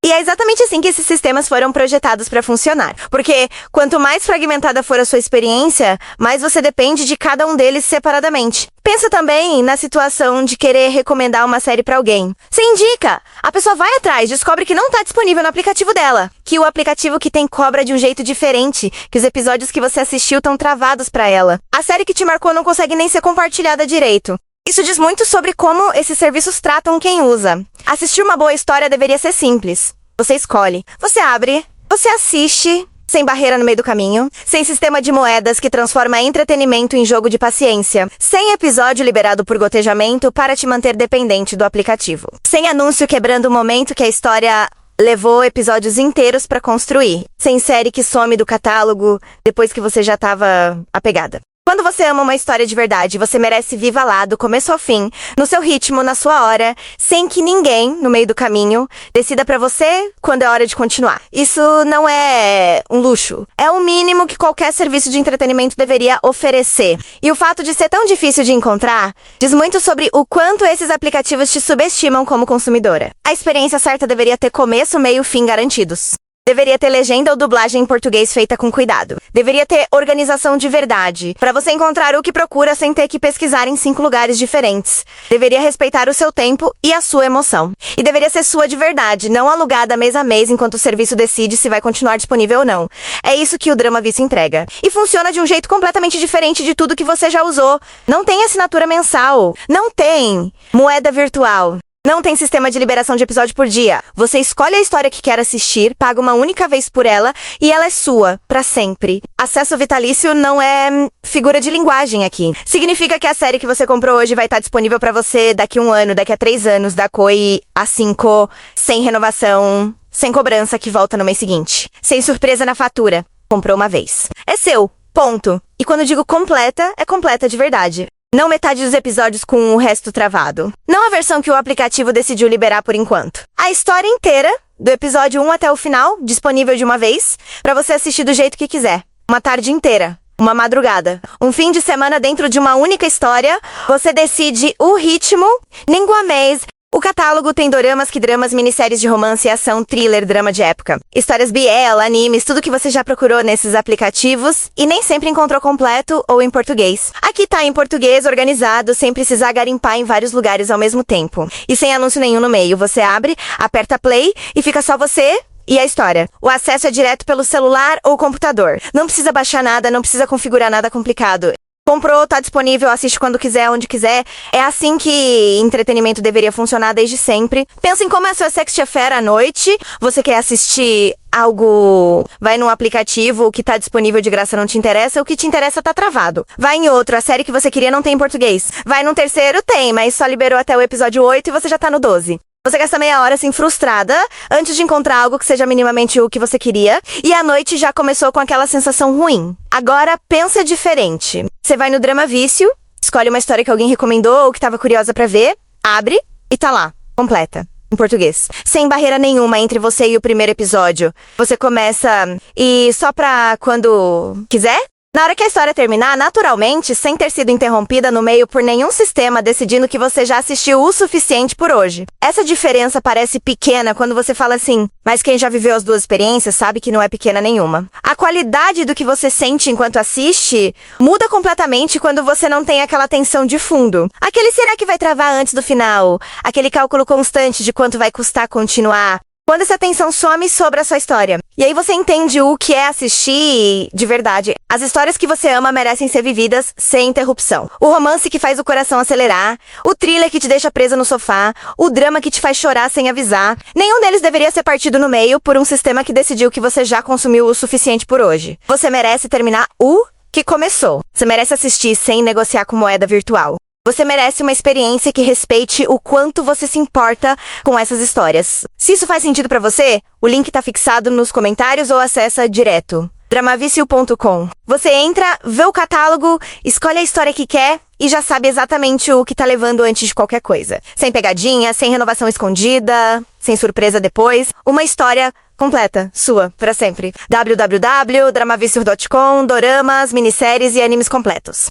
E é exatamente assim que esses sistemas foram projetados para funcionar. Porque quanto mais fragmentada for a sua experiência, mais você depende de cada um deles separadamente. Pensa também na situação de querer recomendar uma série para alguém. Você indica, a pessoa vai atrás, descobre que não tá disponível no aplicativo dela, que o aplicativo que tem cobra de um jeito diferente, que os episódios que você assistiu estão travados para ela. A série que te marcou não consegue nem ser compartilhada direito. Isso diz muito sobre como esses serviços tratam quem usa. Assistir uma boa história deveria ser simples. Você escolhe, você abre, você assiste sem barreira no meio do caminho, sem sistema de moedas que transforma entretenimento em jogo de paciência, sem episódio liberado por gotejamento para te manter dependente do aplicativo, sem anúncio quebrando o momento que a história levou episódios inteiros pra construir, sem série que some do catálogo depois que você já tava apegada. Quando você ama uma história de verdade, você merece viva lá, do começo ao fim, no seu ritmo, na sua hora, sem que ninguém, no meio do caminho, decida pra você quando é hora de continuar. Isso não é um luxo. É o mínimo que qualquer serviço de entretenimento deveria oferecer. E o fato de ser tão difícil de encontrar diz muito sobre o quanto esses aplicativos te subestimam como consumidora. A experiência certa deveria ter começo, meio e fim garantidos. Deveria ter legenda ou dublagem em português feita com cuidado. Deveria ter organização de verdade, para você encontrar o que procura sem ter que pesquisar em 5 lugares diferentes. Deveria respeitar o seu tempo e a sua emoção. E deveria ser sua de verdade, não alugada mês a mês enquanto o serviço decide se vai continuar disponível ou não. É isso que o Drama Vício entrega. E funciona de um jeito completamente diferente de tudo que você já usou. Não tem assinatura mensal. Não tem moeda virtual. Não tem sistema de liberação de episódio por dia. Você escolhe a história que quer assistir, paga uma única vez por ela e ela é sua, pra sempre. Acesso vitalício não é figura de linguagem aqui. Significa que a série que você comprou hoje vai estar disponível pra você daqui a 1 ano, daqui a 3 anos, da COI a 5, sem renovação, sem cobrança que volta no mês seguinte. Sem surpresa na fatura. Comprou uma vez. É seu. Ponto. E quando digo completa, é completa de verdade. Não metade dos episódios com o resto travado. Não a versão que o aplicativo decidiu liberar por enquanto. A história inteira, do episódio 1 até o final, disponível de uma vez, pra você assistir do jeito que quiser. Uma tarde inteira. Uma madrugada. Um fim de semana dentro de uma única história. Você decide o ritmo, língua mês. O catálogo tem doramas, k-dramas, minisséries de romance, ação, thriller, drama de época. Histórias BL, animes, tudo que você já procurou nesses aplicativos e nem sempre encontrou completo ou em português. Aqui tá em português, organizado, sem precisar garimpar em vários lugares ao mesmo tempo. E sem anúncio nenhum no meio. Você abre, aperta play e fica só você e a história. O acesso é direto pelo celular ou computador. Não precisa baixar nada, não precisa configurar nada complicado. Comprou, tá disponível, assiste quando quiser, onde quiser. É assim que entretenimento deveria funcionar desde sempre. Pensa em como é a sua sexta affair à noite. Você quer assistir algo... Vai num aplicativo, o que tá disponível de graça não te interessa, o que te interessa tá travado. Vai em outro, a série que você queria não tem em português. Vai num terceiro, tem, mas só liberou até o episódio 8 e você já tá no 12. Você gasta meia hora assim frustrada antes de encontrar algo que seja minimamente o que você queria e a noite já começou com aquela sensação ruim. Agora pensa diferente. Você vai no Drama Vício, escolhe uma história que alguém recomendou ou que estava curiosa pra ver, abre e tá lá, completa. Em português. Sem barreira nenhuma entre você e o primeiro episódio. Você começa e só pra quando quiser? Na hora que a história terminar, naturalmente, sem ter sido interrompida no meio por nenhum sistema decidindo que você já assistiu o suficiente por hoje. Essa diferença parece pequena quando você fala assim, mas quem já viveu as duas experiências sabe que não é pequena nenhuma. A qualidade do que você sente enquanto assiste muda completamente quando você não tem aquela tensão de fundo. Aquele será que vai travar antes do final? Aquele cálculo constante de quanto vai custar continuar? Quando essa tensão some sobre a sua história. E aí você entende o que é assistir de verdade. As histórias que você ama merecem ser vividas sem interrupção. O romance que faz o coração acelerar, o thriller que te deixa presa no sofá, o drama que te faz chorar sem avisar. Nenhum deles deveria ser partido no meio por um sistema que decidiu que você já consumiu o suficiente por hoje. Você merece terminar o que começou. Você merece assistir sem negociar com moeda virtual. Você merece uma experiência que respeite o quanto você se importa com essas histórias. Se isso faz sentido pra você, o link tá fixado nos comentários ou acessa direto. dramavicio.com. Você entra, vê o catálogo, escolhe a história que quer e já sabe exatamente o que tá levando antes de qualquer coisa. Sem pegadinha, sem renovação escondida, sem surpresa depois. Uma história completa, sua, pra sempre. www.dramavicio.com, doramas, minisséries e animes completos.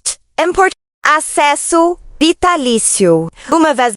Acesso vitalício. Uma vez...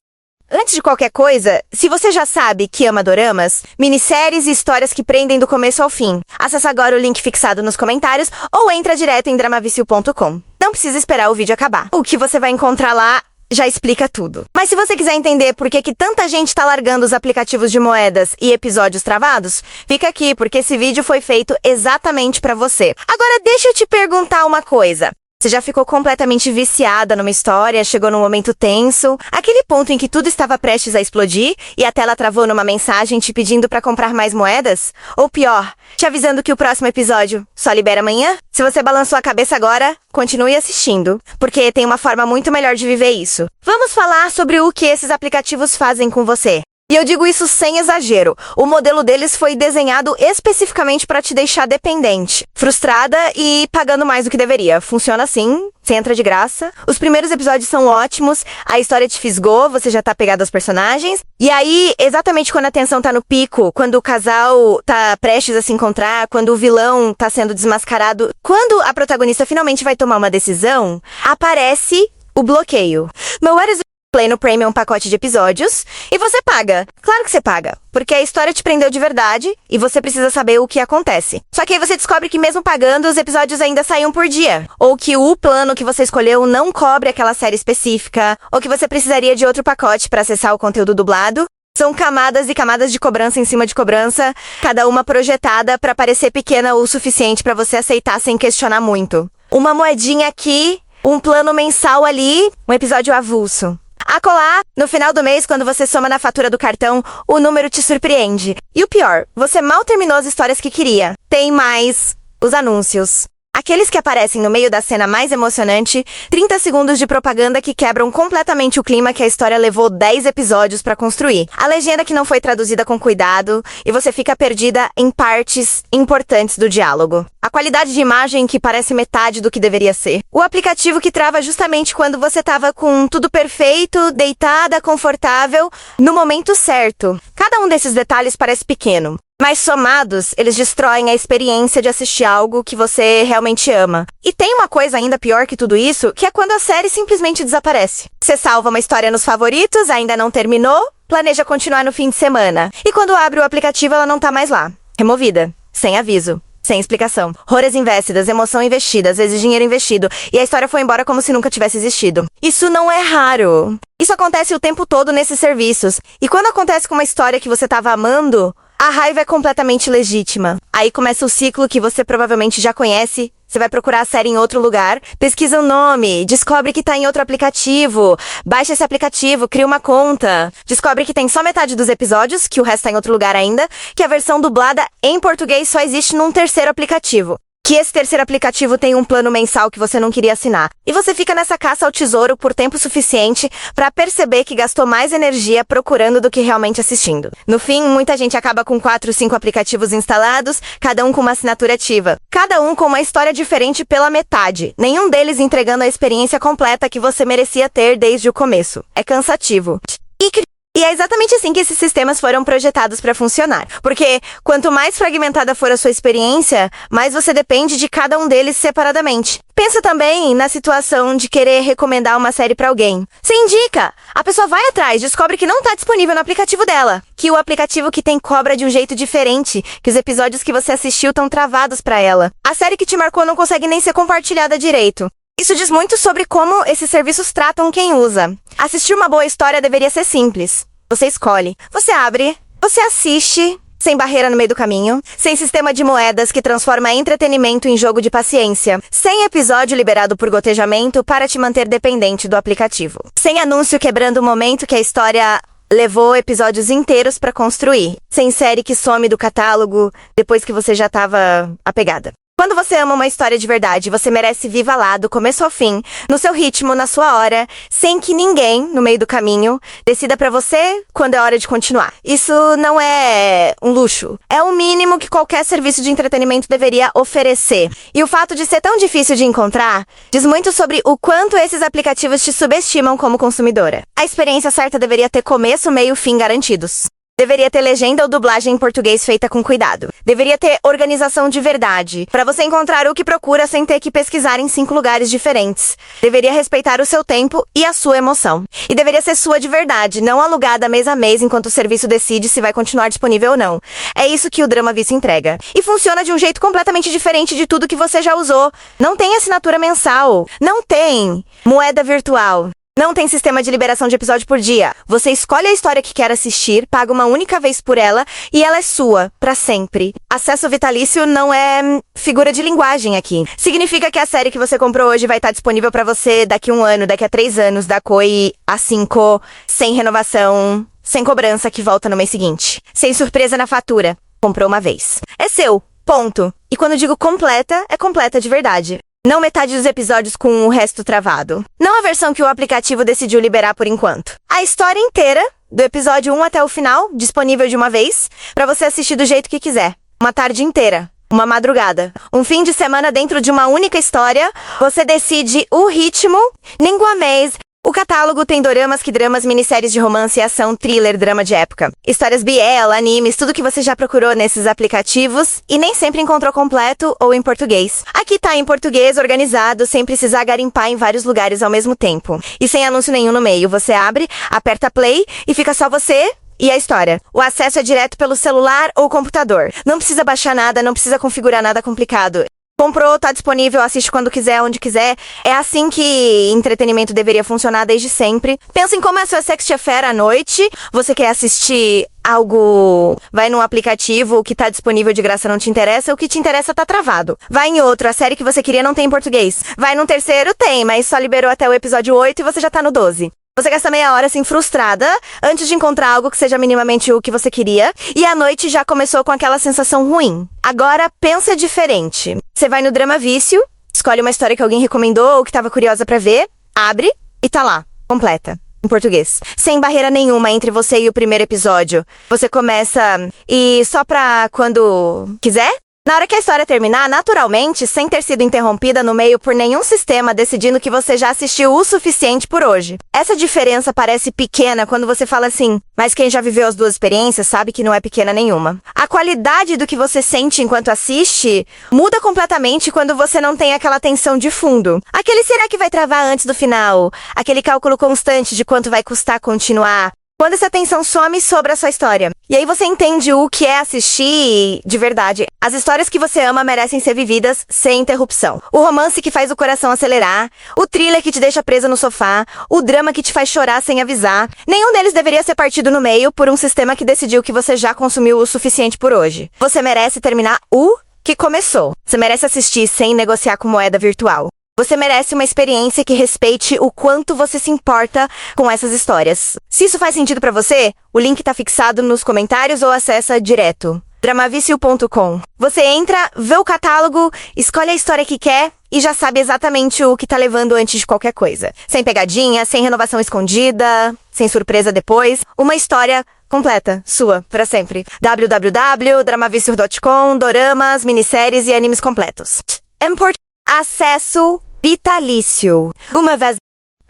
Antes de qualquer coisa, se você já sabe que ama doramas, minisséries e histórias que prendem do começo ao fim, acessa agora o link fixado nos comentários ou entra direto em dramavicio.com. Não precisa esperar o vídeo acabar. O que você vai encontrar lá já explica tudo. Mas se você quiser entender por que tanta gente tá largando os aplicativos de moedas e episódios travados, fica aqui, porque esse vídeo foi feito exatamente pra você. Agora deixa eu te perguntar uma coisa. Você já ficou completamente viciada numa história, chegou num momento tenso, aquele ponto em que tudo estava prestes a explodir e a tela travou numa mensagem te pedindo pra comprar mais moedas? Ou pior, te avisando que o próximo episódio só libera amanhã? Se você balançou a cabeça agora, continue assistindo, porque tem uma forma muito melhor de viver isso. Vamos falar sobre o que esses aplicativos fazem com você. E eu digo isso sem exagero. O modelo deles foi desenhado especificamente para te deixar dependente, frustrada e pagando mais do que deveria. Funciona assim, você entra de graça. Os primeiros episódios são ótimos, a história te fisgou, você já tá pegado aos personagens. E aí, exatamente quando a tensão tá no pico, quando o casal tá prestes a se encontrar, quando o vilão tá sendo desmascarado, quando a protagonista finalmente vai tomar uma decisão, aparece o bloqueio. But what is Play no Premium pacote de episódios e você paga. Claro que você paga, porque a história te prendeu de verdade e você precisa saber o que acontece. Só que aí você descobre que mesmo pagando, os episódios ainda saem um por dia. Ou que o plano que você escolheu não cobre aquela série específica, ou que você precisaria de outro pacote para acessar o conteúdo dublado. São camadas e camadas de cobrança em cima de cobrança, cada uma projetada para parecer pequena o suficiente para você aceitar sem questionar muito. Uma moedinha aqui, um plano mensal ali, um episódio avulso. Acolá, no final do mês, quando você soma na fatura do cartão, o número te surpreende. E o pior, você mal terminou as histórias que queria. Tem mais os anúncios. Aqueles que aparecem no meio da cena mais emocionante, 30 segundos de propaganda que quebram completamente o clima que a história levou 10 episódios pra construir. A legenda que não foi traduzida com cuidado e você fica perdida em partes importantes do diálogo. A qualidade de imagem que parece metade do que deveria ser. O aplicativo que trava justamente quando você tava com tudo perfeito, deitada, confortável, no momento certo. Cada um desses detalhes parece pequeno. Mas somados, eles destroem a experiência de assistir algo que você realmente ama. E tem uma coisa ainda pior que tudo isso, que é quando a série simplesmente desaparece. Você salva uma história nos favoritos, ainda não terminou, planeja continuar no fim de semana. E quando abre o aplicativo, ela não tá mais lá. Removida. Sem aviso. Sem explicação. Horas investidas, emoção investida, às vezes dinheiro investido, e a história foi embora como se nunca tivesse existido. Isso não é raro. Isso acontece o tempo todo nesses serviços. E quando acontece com uma história que você tava amando, a raiva é completamente legítima. Aí começa o ciclo que você provavelmente já conhece. Você vai procurar a série em outro lugar, pesquisa o nome, descobre que tá em outro aplicativo, baixa esse aplicativo, cria uma conta, descobre que tem só metade dos episódios, que o resto tá em outro lugar ainda, que a versão dublada em português só existe num terceiro aplicativo. Que esse terceiro aplicativo tem um plano mensal que você não queria assinar. E você fica nessa caça ao tesouro por tempo suficiente pra perceber que gastou mais energia procurando do que realmente assistindo. No fim, muita gente acaba com 4, 5 aplicativos instalados, cada um com uma assinatura ativa. Cada um com uma história diferente pela metade. Nenhum deles entregando a experiência completa que você merecia ter desde o começo. É cansativo. E é exatamente assim que esses sistemas foram projetados para funcionar. Porque quanto mais fragmentada for a sua experiência, mais você depende de cada um deles separadamente. Pensa também na situação de querer recomendar uma série para alguém. Você indica, a pessoa vai atrás, descobre que não tá disponível no aplicativo dela, que o aplicativo que tem cobra de um jeito diferente, que os episódios que você assistiu estão travados para ela. A série que te marcou não consegue nem ser compartilhada direito. Isso diz muito sobre como esses serviços tratam quem usa. Assistir uma boa história deveria ser simples. Você escolhe, você abre, você assiste, sem barreira no meio do caminho, sem sistema de moedas que transforma entretenimento em jogo de paciência, sem episódio liberado por gotejamento para te manter dependente do aplicativo, sem anúncio quebrando o momento que a história levou episódios inteiros para construir, sem série que some do catálogo depois que você já estava apegada. Quando você ama uma história de verdade, você merece viva lá, do começo ao fim, no seu ritmo, na sua hora, sem que ninguém, no meio do caminho, decida pra você quando é hora de continuar. Isso não é um luxo. É o mínimo que qualquer serviço de entretenimento deveria oferecer. E o fato de ser tão difícil de encontrar diz muito sobre o quanto esses aplicativos te subestimam como consumidora. A experiência certa deveria ter começo, meio e fim garantidos. Deveria ter legenda ou dublagem em português feita com cuidado. Deveria ter organização de verdade, para você encontrar o que procura sem ter que pesquisar em 5 lugares diferentes. Deveria respeitar o seu tempo e a sua emoção. E deveria ser sua de verdade, não alugada mês a mês enquanto o serviço decide se vai continuar disponível ou não. É isso que o Drama Vício entrega. E funciona de um jeito completamente diferente de tudo que você já usou. Não tem assinatura mensal. Não tem moeda virtual. Não tem sistema de liberação de episódio por dia. Você escolhe a história que quer assistir, paga uma única vez por ela e ela é sua, pra sempre. Acesso vitalício não é figura de linguagem aqui. Significa que a série que você comprou hoje vai estar disponível pra você daqui a 1 ano, daqui a 3 anos, da COI a 5, sem renovação, sem cobrança que volta no mês seguinte. Sem surpresa na fatura. Comprou uma vez. É seu. Ponto. E quando digo completa, é completa de verdade. Não metade dos episódios com o resto travado. Não a versão que o aplicativo decidiu liberar por enquanto. A história inteira, do episódio 1 até o final, disponível de uma vez, pra você assistir do jeito que quiser. Uma tarde inteira. Uma madrugada. Um fim de semana dentro de uma única história. Você decide o ritmo, língua mês. O catálogo tem doramas, k-dramas, minisséries de romance, ação, thriller, drama de época. Histórias BL, animes, tudo que você já procurou nesses aplicativos e nem sempre encontrou completo ou em português. Aqui tá em português, organizado, sem precisar garimpar em vários lugares ao mesmo tempo. E sem anúncio nenhum no meio. Você abre, aperta play e fica só você e a história. O acesso é direto pelo celular ou computador. Não precisa baixar nada, não precisa configurar nada complicado. Comprou, tá disponível, assiste quando quiser, onde quiser. É assim que entretenimento deveria funcionar desde sempre. Pensa em como é a sua sexta affair à noite. Você quer assistir algo... Vai num aplicativo, o que tá disponível de graça não te interessa, o que te interessa tá travado. Vai em outro, a série que você queria não tem em português. Vai num terceiro, tem, mas só liberou até o episódio 8 e você já tá no 12. Você gasta meia hora assim frustrada antes de encontrar algo que seja minimamente o que você queria e a noite já começou com aquela sensação ruim. Agora pensa diferente. Você vai no Drama Vício, escolhe uma história que alguém recomendou ou que estava curiosa pra ver, abre e tá lá, completa. Em português. Sem barreira nenhuma entre você e o primeiro episódio. Você começa e só pra quando quiser? Na hora que a história terminar, naturalmente, sem ter sido interrompida no meio por nenhum sistema decidindo que você já assistiu o suficiente por hoje. Essa diferença parece pequena quando você fala assim, mas quem já viveu as duas experiências sabe que não é pequena nenhuma. A qualidade do que você sente enquanto assiste muda completamente quando você não tem aquela tensão de fundo. Aquele será que vai travar antes do final? Aquele cálculo constante de quanto vai custar continuar? Quando essa tensão some sobre a sua história. E aí você entende o que é assistir de verdade. As histórias que você ama merecem ser vividas sem interrupção. O romance que faz o coração acelerar, o thriller que te deixa presa no sofá, o drama que te faz chorar sem avisar. Nenhum deles deveria ser partido no meio por um sistema que decidiu que você já consumiu o suficiente por hoje. Você merece terminar o que começou. Você merece assistir sem negociar com moeda virtual. Você merece uma experiência que respeite o quanto você se importa com essas histórias. Se isso faz sentido pra você, o link tá fixado nos comentários ou acessa direto. dramavicio.com. Você entra, vê o catálogo, escolhe a história que quer e já sabe exatamente o que tá levando antes de qualquer coisa. Sem pegadinha, sem renovação escondida, sem surpresa depois. Uma história completa, sua, pra sempre. www.dramavicio.com, doramas, minisséries e animes completos. Acesso vitalício. Uma vez...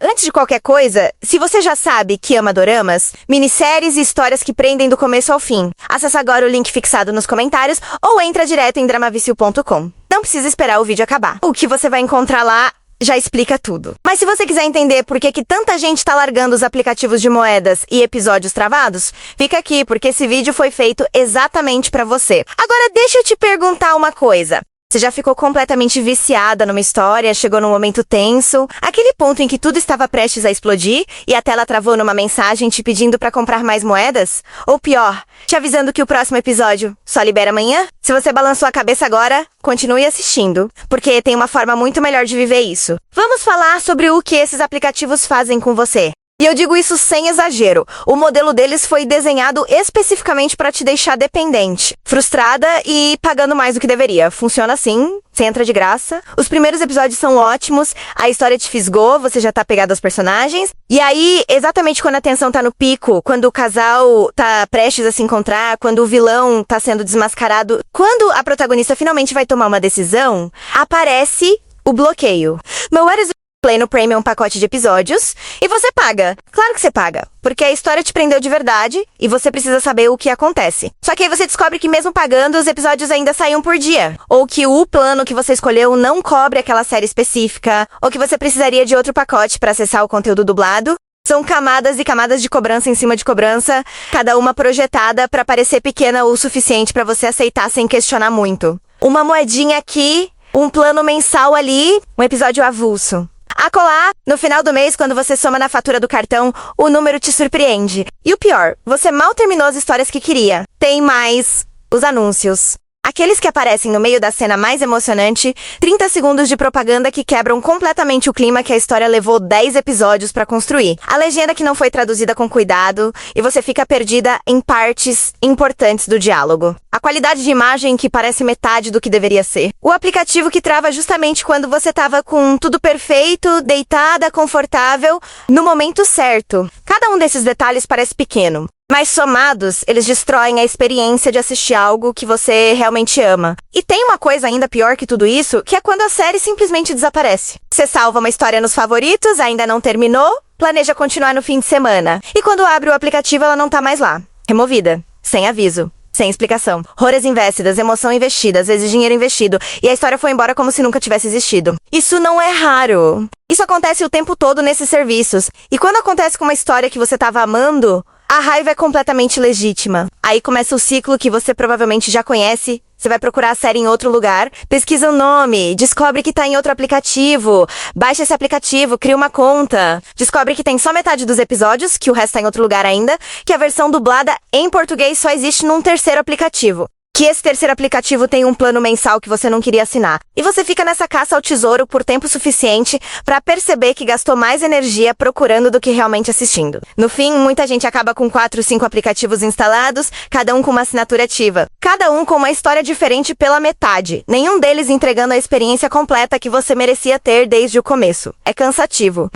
Antes de qualquer coisa, se você já sabe que ama doramas, minisséries e histórias que prendem do começo ao fim, acessa agora o link fixado nos comentários ou entra direto em dramavicio.com. Não precisa esperar o vídeo acabar. O que você vai encontrar lá já explica tudo. Mas se você quiser entender por que tanta gente tá largando os aplicativos de moedas e episódios travados, fica aqui, porque esse vídeo foi feito exatamente pra você. Agora deixa eu te perguntar uma coisa. Você já ficou completamente viciada numa história, chegou num momento tenso, aquele ponto em que tudo estava prestes a explodir e a tela travou numa mensagem te pedindo pra comprar mais moedas? Ou pior, te avisando que o próximo episódio só libera amanhã? Se você balançou a cabeça agora, continue assistindo, porque tem uma forma muito melhor de viver isso. Vamos falar sobre o que esses aplicativos fazem com você. E eu digo isso sem exagero. O modelo deles foi desenhado especificamente para te deixar dependente, frustrada e pagando mais do que deveria. Funciona assim, você entra de graça. Os primeiros episódios são ótimos, a história te fisgou, você já tá pegado aos personagens. E aí, exatamente quando a tensão tá no pico, quando o casal tá prestes a se encontrar, quando o vilão tá sendo desmascarado, quando a protagonista finalmente vai tomar uma decisão, aparece o bloqueio. But what is Play no Premium pacote de episódios e você paga. Claro que você paga, porque a história te prendeu de verdade e você precisa saber o que acontece. Só que aí você descobre que mesmo pagando, os episódios ainda saem um por dia. Ou que o plano que você escolheu não cobre aquela série específica, ou que você precisaria de outro pacote para acessar o conteúdo dublado. São camadas e camadas de cobrança em cima de cobrança, cada uma projetada para parecer pequena o suficiente para você aceitar sem questionar muito. Uma moedinha aqui, um plano mensal ali, um episódio avulso. Acolá, no final do mês, quando você soma na fatura do cartão, o número te surpreende. E o pior, você mal terminou as histórias que queria. Tem mais os anúncios. Aqueles que aparecem no meio da cena mais emocionante, 30 segundos de propaganda que quebram completamente o clima que a história levou 10 episódios pra construir. A legenda que não foi traduzida com cuidado e você fica perdida em partes importantes do diálogo. A qualidade de imagem que parece metade do que deveria ser. O aplicativo que trava justamente quando você tava com tudo perfeito, deitada, confortável, no momento certo. Cada um desses detalhes parece pequeno. Mas somados, eles destroem a experiência de assistir algo que você realmente ama. E tem uma coisa ainda pior que tudo isso, que é quando a série simplesmente desaparece. Você salva uma história nos favoritos, ainda não terminou, planeja continuar no fim de semana. E quando abre o aplicativo, ela não tá mais lá. Removida. Sem aviso. Sem explicação. Horas investidas, emoção investida, às vezes dinheiro investido. E a história foi embora como se nunca tivesse existido. Isso não é raro. Isso acontece o tempo todo nesses serviços. E quando acontece com uma história que você tava amando, a raiva é completamente legítima. Aí começa o ciclo que você provavelmente já conhece. Você vai procurar a série em outro lugar, pesquisa o nome, descobre que tá em outro aplicativo, baixa esse aplicativo, cria uma conta, descobre que tem só metade dos episódios, que o resto tá em outro lugar ainda, que a versão dublada em português só existe num terceiro aplicativo. Que esse terceiro aplicativo tem um plano mensal que você não queria assinar. E você fica nessa caça ao tesouro por tempo suficiente pra perceber que gastou mais energia procurando do que realmente assistindo. No fim, muita gente acaba com 4, 5 aplicativos instalados, cada um com uma assinatura ativa. Cada um com uma história diferente pela metade. Nenhum deles entregando a experiência completa que você merecia ter desde o começo. É cansativo.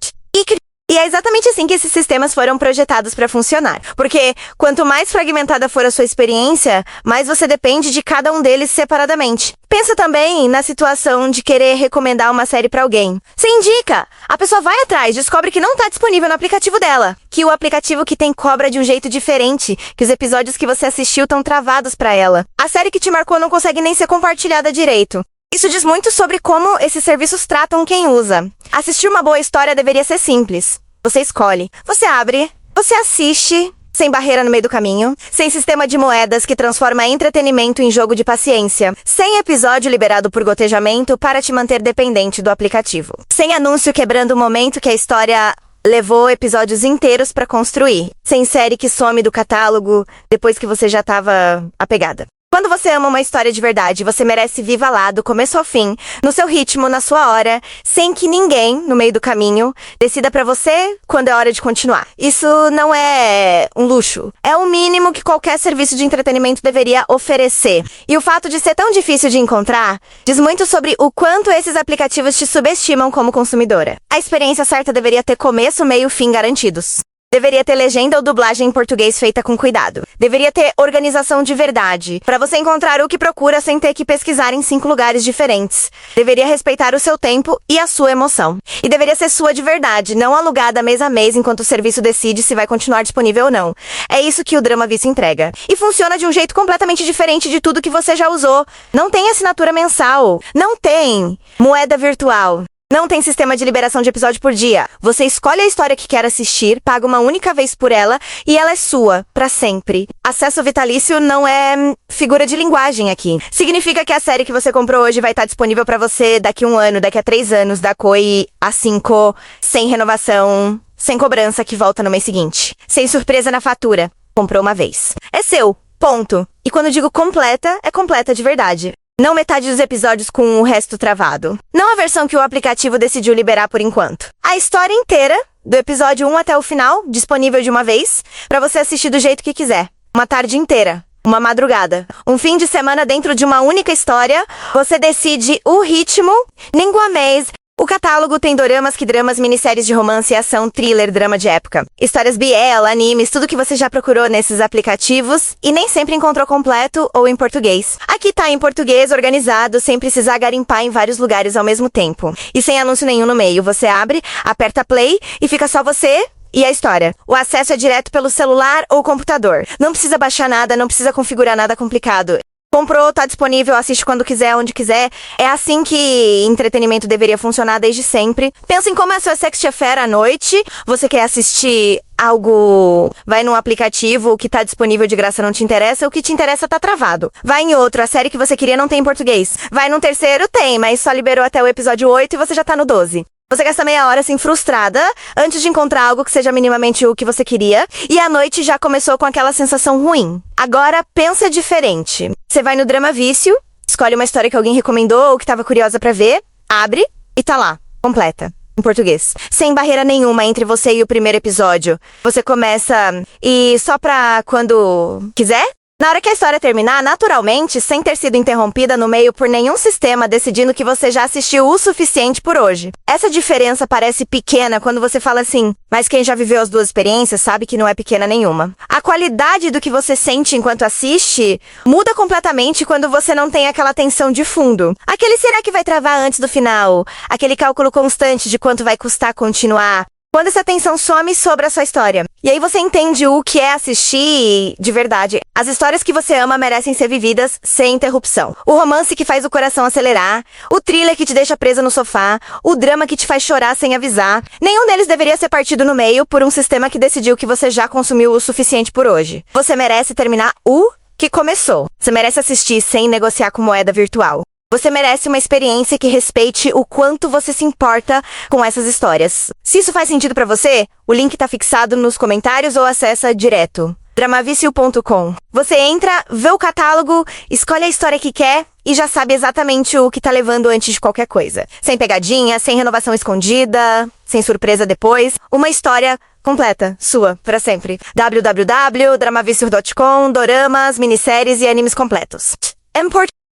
E é exatamente assim que esses sistemas foram projetados para funcionar. Porque quanto mais fragmentada for a sua experiência, mais você depende de cada um deles separadamente. Pensa também na situação de querer recomendar uma série para alguém. Você indica, a pessoa vai atrás, descobre que não tá disponível no aplicativo dela, que o aplicativo que tem cobra de um jeito diferente, que os episódios que você assistiu estão travados para ela. A série que te marcou não consegue nem ser compartilhada direito. Isso diz muito sobre como esses serviços tratam quem usa. Assistir uma boa história deveria ser simples. Você escolhe, você abre, você assiste, sem barreira no meio do caminho, sem sistema de moedas que transforma entretenimento em jogo de paciência, sem episódio liberado por gotejamento para te manter dependente do aplicativo, sem anúncio quebrando o momento que a história levou episódios inteiros para construir, sem série que some do catálogo depois que você já estava apegada. Quando você ama uma história de verdade, você merece viva lá, do começo ao fim, no seu ritmo, na sua hora, sem que ninguém, no meio do caminho, decida pra você quando é hora de continuar. Isso não é um luxo. É o mínimo que qualquer serviço de entretenimento deveria oferecer. E o fato de ser tão difícil de encontrar diz muito sobre o quanto esses aplicativos te subestimam como consumidora. A experiência certa deveria ter começo, meio e fim garantidos. Deveria ter legenda ou dublagem em português feita com cuidado. Deveria ter organização de verdade, para você encontrar o que procura sem ter que pesquisar em 5 lugares diferentes. Deveria respeitar o seu tempo e a sua emoção. E deveria ser sua de verdade, não alugada mês a mês enquanto o serviço decide se vai continuar disponível ou não. É isso que o Drama Vício entrega. E funciona de um jeito completamente diferente de tudo que você já usou. Não tem assinatura mensal. Não tem moeda virtual. Não tem sistema de liberação de episódio por dia. Você escolhe a história que quer assistir, paga uma única vez por ela e ela é sua, pra sempre. Acesso vitalício não é figura de linguagem aqui. Significa que a série que você comprou hoje vai estar disponível pra você daqui a 1 ano, daqui a 3 anos, da COI a 5, sem renovação, sem cobrança que volta no mês seguinte. Sem surpresa na fatura. Comprou uma vez. É seu. Ponto. E quando digo completa, é completa de verdade. Não metade dos episódios com o resto travado. Não a versão que o aplicativo decidiu liberar por enquanto. A história inteira, do episódio 1 até o final, disponível de uma vez, pra você assistir do jeito que quiser. Uma tarde inteira. Uma madrugada. Um fim de semana dentro de uma única história. Você decide o ritmo, língua mês. O catálogo tem doramas, k-dramas, minisséries de romance, ação, thriller, drama de época. Histórias BL, animes, tudo que você já procurou nesses aplicativos e nem sempre encontrou completo ou em português. Aqui tá em português, organizado, sem precisar garimpar em vários lugares ao mesmo tempo. E sem anúncio nenhum no meio. Você abre, aperta play e fica só você e a história. O acesso é direto pelo celular ou computador. Não precisa baixar nada, não precisa configurar nada complicado. Comprou, tá disponível, assiste quando quiser, onde quiser. É assim que entretenimento deveria funcionar desde sempre. Pensa em como é a sua sexta affair à noite. Você quer assistir algo... Vai num aplicativo, o que tá disponível de graça não te interessa, o que te interessa tá travado. Vai em outro, a série que você queria não tem em português. Vai num terceiro, tem, mas só liberou até o episódio 8 e você já tá no 12. Você gasta meia hora assim frustrada antes de encontrar algo que seja minimamente o que você queria e a noite já começou com aquela sensação ruim. Agora pensa diferente. Você vai no Drama Vício, escolhe uma história que alguém recomendou ou que estava curiosa pra ver, abre e tá lá, completa. Em português. Sem barreira nenhuma entre você e o primeiro episódio. Você começa e só pra quando quiser? Na hora que a história terminar, naturalmente, sem ter sido interrompida no meio por nenhum sistema decidindo que você já assistiu o suficiente por hoje. Essa diferença parece pequena quando você fala assim, mas quem já viveu as duas experiências sabe que não é pequena nenhuma. A qualidade do que você sente enquanto assiste muda completamente quando você não tem aquela tensão de fundo. Aquele será que vai travar antes do final? Aquele cálculo constante de quanto vai custar continuar? Quando essa tensão some sobre a sua história. E aí você entende o que é assistir de verdade. As histórias que você ama merecem ser vividas sem interrupção. O romance que faz o coração acelerar, o thriller que te deixa presa no sofá, o drama que te faz chorar sem avisar. Nenhum deles deveria ser partido no meio por um sistema que decidiu que você já consumiu o suficiente por hoje. Você merece terminar o que começou. Você merece assistir sem negociar com moeda virtual. Você merece uma experiência que respeite o quanto você se importa com essas histórias. Se isso faz sentido pra você, o link tá fixado nos comentários ou acessa direto. dramavicio.com. Você entra, vê o catálogo, escolhe a história que quer e já sabe exatamente o que tá levando antes de qualquer coisa. Sem pegadinha, sem renovação escondida, sem surpresa depois. Uma história completa, sua, pra sempre. www.dramavicio.com, doramas, minisséries e animes completos.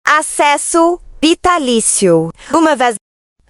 Acesso vitalício. Uma vez...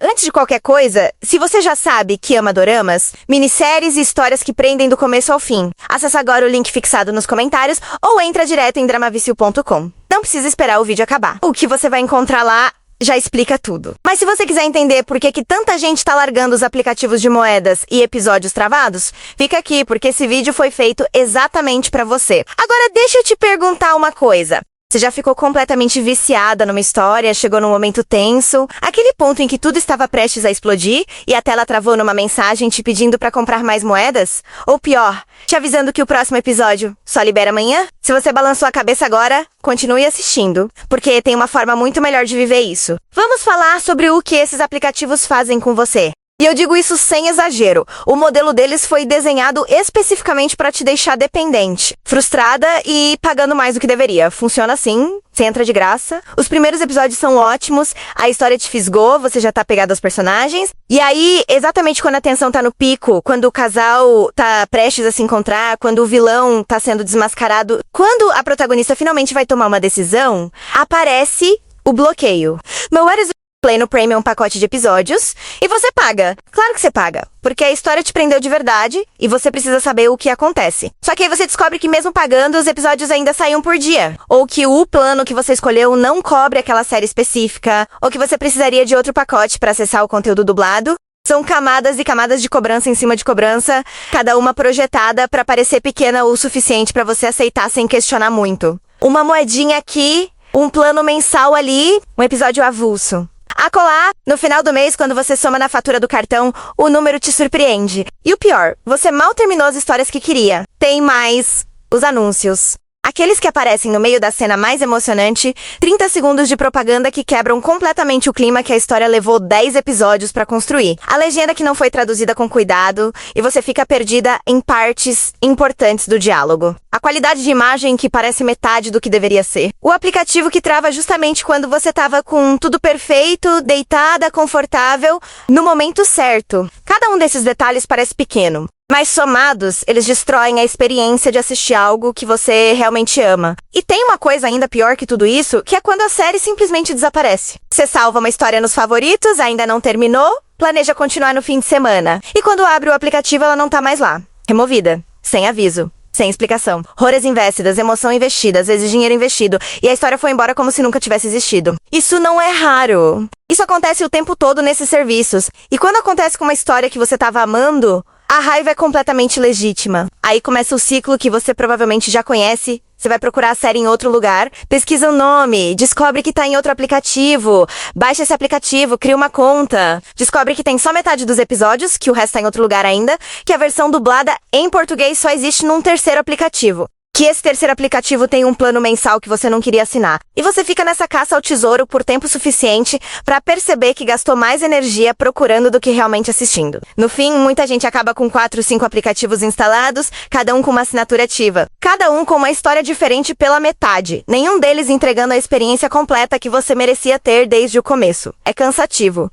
Antes de qualquer coisa, se você já sabe que ama doramas, minisséries e histórias que prendem do começo ao fim, acessa agora o link fixado nos comentários ou entra direto em dramavicio.com. Não precisa esperar o vídeo acabar. O que você vai encontrar lá já explica tudo. Mas se você quiser entender por que tanta gente tá largando os aplicativos de moedas e episódios travados, fica aqui, porque esse vídeo foi feito exatamente pra você. Agora deixa eu te perguntar uma coisa. Você já ficou completamente viciada numa história, chegou num momento tenso, aquele ponto em que tudo estava prestes a explodir e a tela travou numa mensagem te pedindo pra comprar mais moedas? Ou pior, te avisando que o próximo episódio só libera amanhã? Se você balançou a cabeça agora, continue assistindo, porque tem uma forma muito melhor de viver isso. Vamos falar sobre o que esses aplicativos fazem com você. E eu digo isso sem exagero. O modelo deles foi desenhado especificamente para te deixar dependente, frustrada e pagando mais do que deveria. Funciona assim, você entra de graça. Os primeiros episódios são ótimos, a história te fisgou, você já tá pegado aos personagens. E aí, exatamente quando a tensão tá no pico, quando o casal tá prestes a se encontrar, quando o vilão tá sendo desmascarado, quando a protagonista finalmente vai tomar uma decisão, aparece o bloqueio. But what is Play no Premium pacote de episódios e você paga. Claro que você paga, porque a história te prendeu de verdade e você precisa saber o que acontece. Só que aí você descobre que mesmo pagando, os episódios ainda saem um por dia. Ou que o plano que você escolheu não cobre aquela série específica, ou que você precisaria de outro pacote para acessar o conteúdo dublado. São camadas e camadas de cobrança em cima de cobrança, cada uma projetada para parecer pequena o suficiente para você aceitar sem questionar muito. Uma moedinha aqui, um plano mensal ali, um episódio avulso. Acolá, no final do mês, quando você soma na fatura do cartão, o número te surpreende. E o pior, você mal terminou as histórias que queria. Tem mais os anúncios. Aqueles que aparecem no meio da cena mais emocionante, 30 segundos de propaganda que quebram completamente o clima que a história levou 10 episódios pra construir. A legenda que não foi traduzida com cuidado e você fica perdida em partes importantes do diálogo. A qualidade de imagem que parece metade do que deveria ser. O aplicativo que trava justamente quando você tava com tudo perfeito, deitada, confortável, no momento certo. Cada um desses detalhes parece pequeno. Mas somados, eles destroem a experiência de assistir algo que você realmente ama. E tem uma coisa ainda pior que tudo isso, que é quando a série simplesmente desaparece. Você salva uma história nos favoritos, ainda não terminou, planeja continuar no fim de semana. E quando abre o aplicativo, ela não tá mais lá. Removida. Sem aviso. Sem explicação. Horas investidas, emoção investida, às vezes dinheiro investido. E a história foi embora como se nunca tivesse existido. Isso não é raro. Isso acontece o tempo todo nesses serviços. E quando acontece com uma história que você tava amando, a raiva é completamente legítima. Aí começa o ciclo que você provavelmente já conhece. Você vai procurar a série em outro lugar, pesquisa o nome, descobre que tá em outro aplicativo, baixa esse aplicativo, cria uma conta, descobre que tem só metade dos episódios, que o resto tá em outro lugar ainda, que a versão dublada em português só existe num terceiro aplicativo. que esse terceiro aplicativo tem um plano mensal que você não queria assinar. E você fica nessa caça ao tesouro por tempo suficiente para perceber que gastou mais energia procurando do que realmente assistindo. No fim, muita gente acaba com 4, 5 aplicativos instalados, cada um com uma assinatura ativa. Cada um com uma história diferente pela metade. Nenhum deles entregando a experiência completa que você merecia ter desde o começo. É cansativo.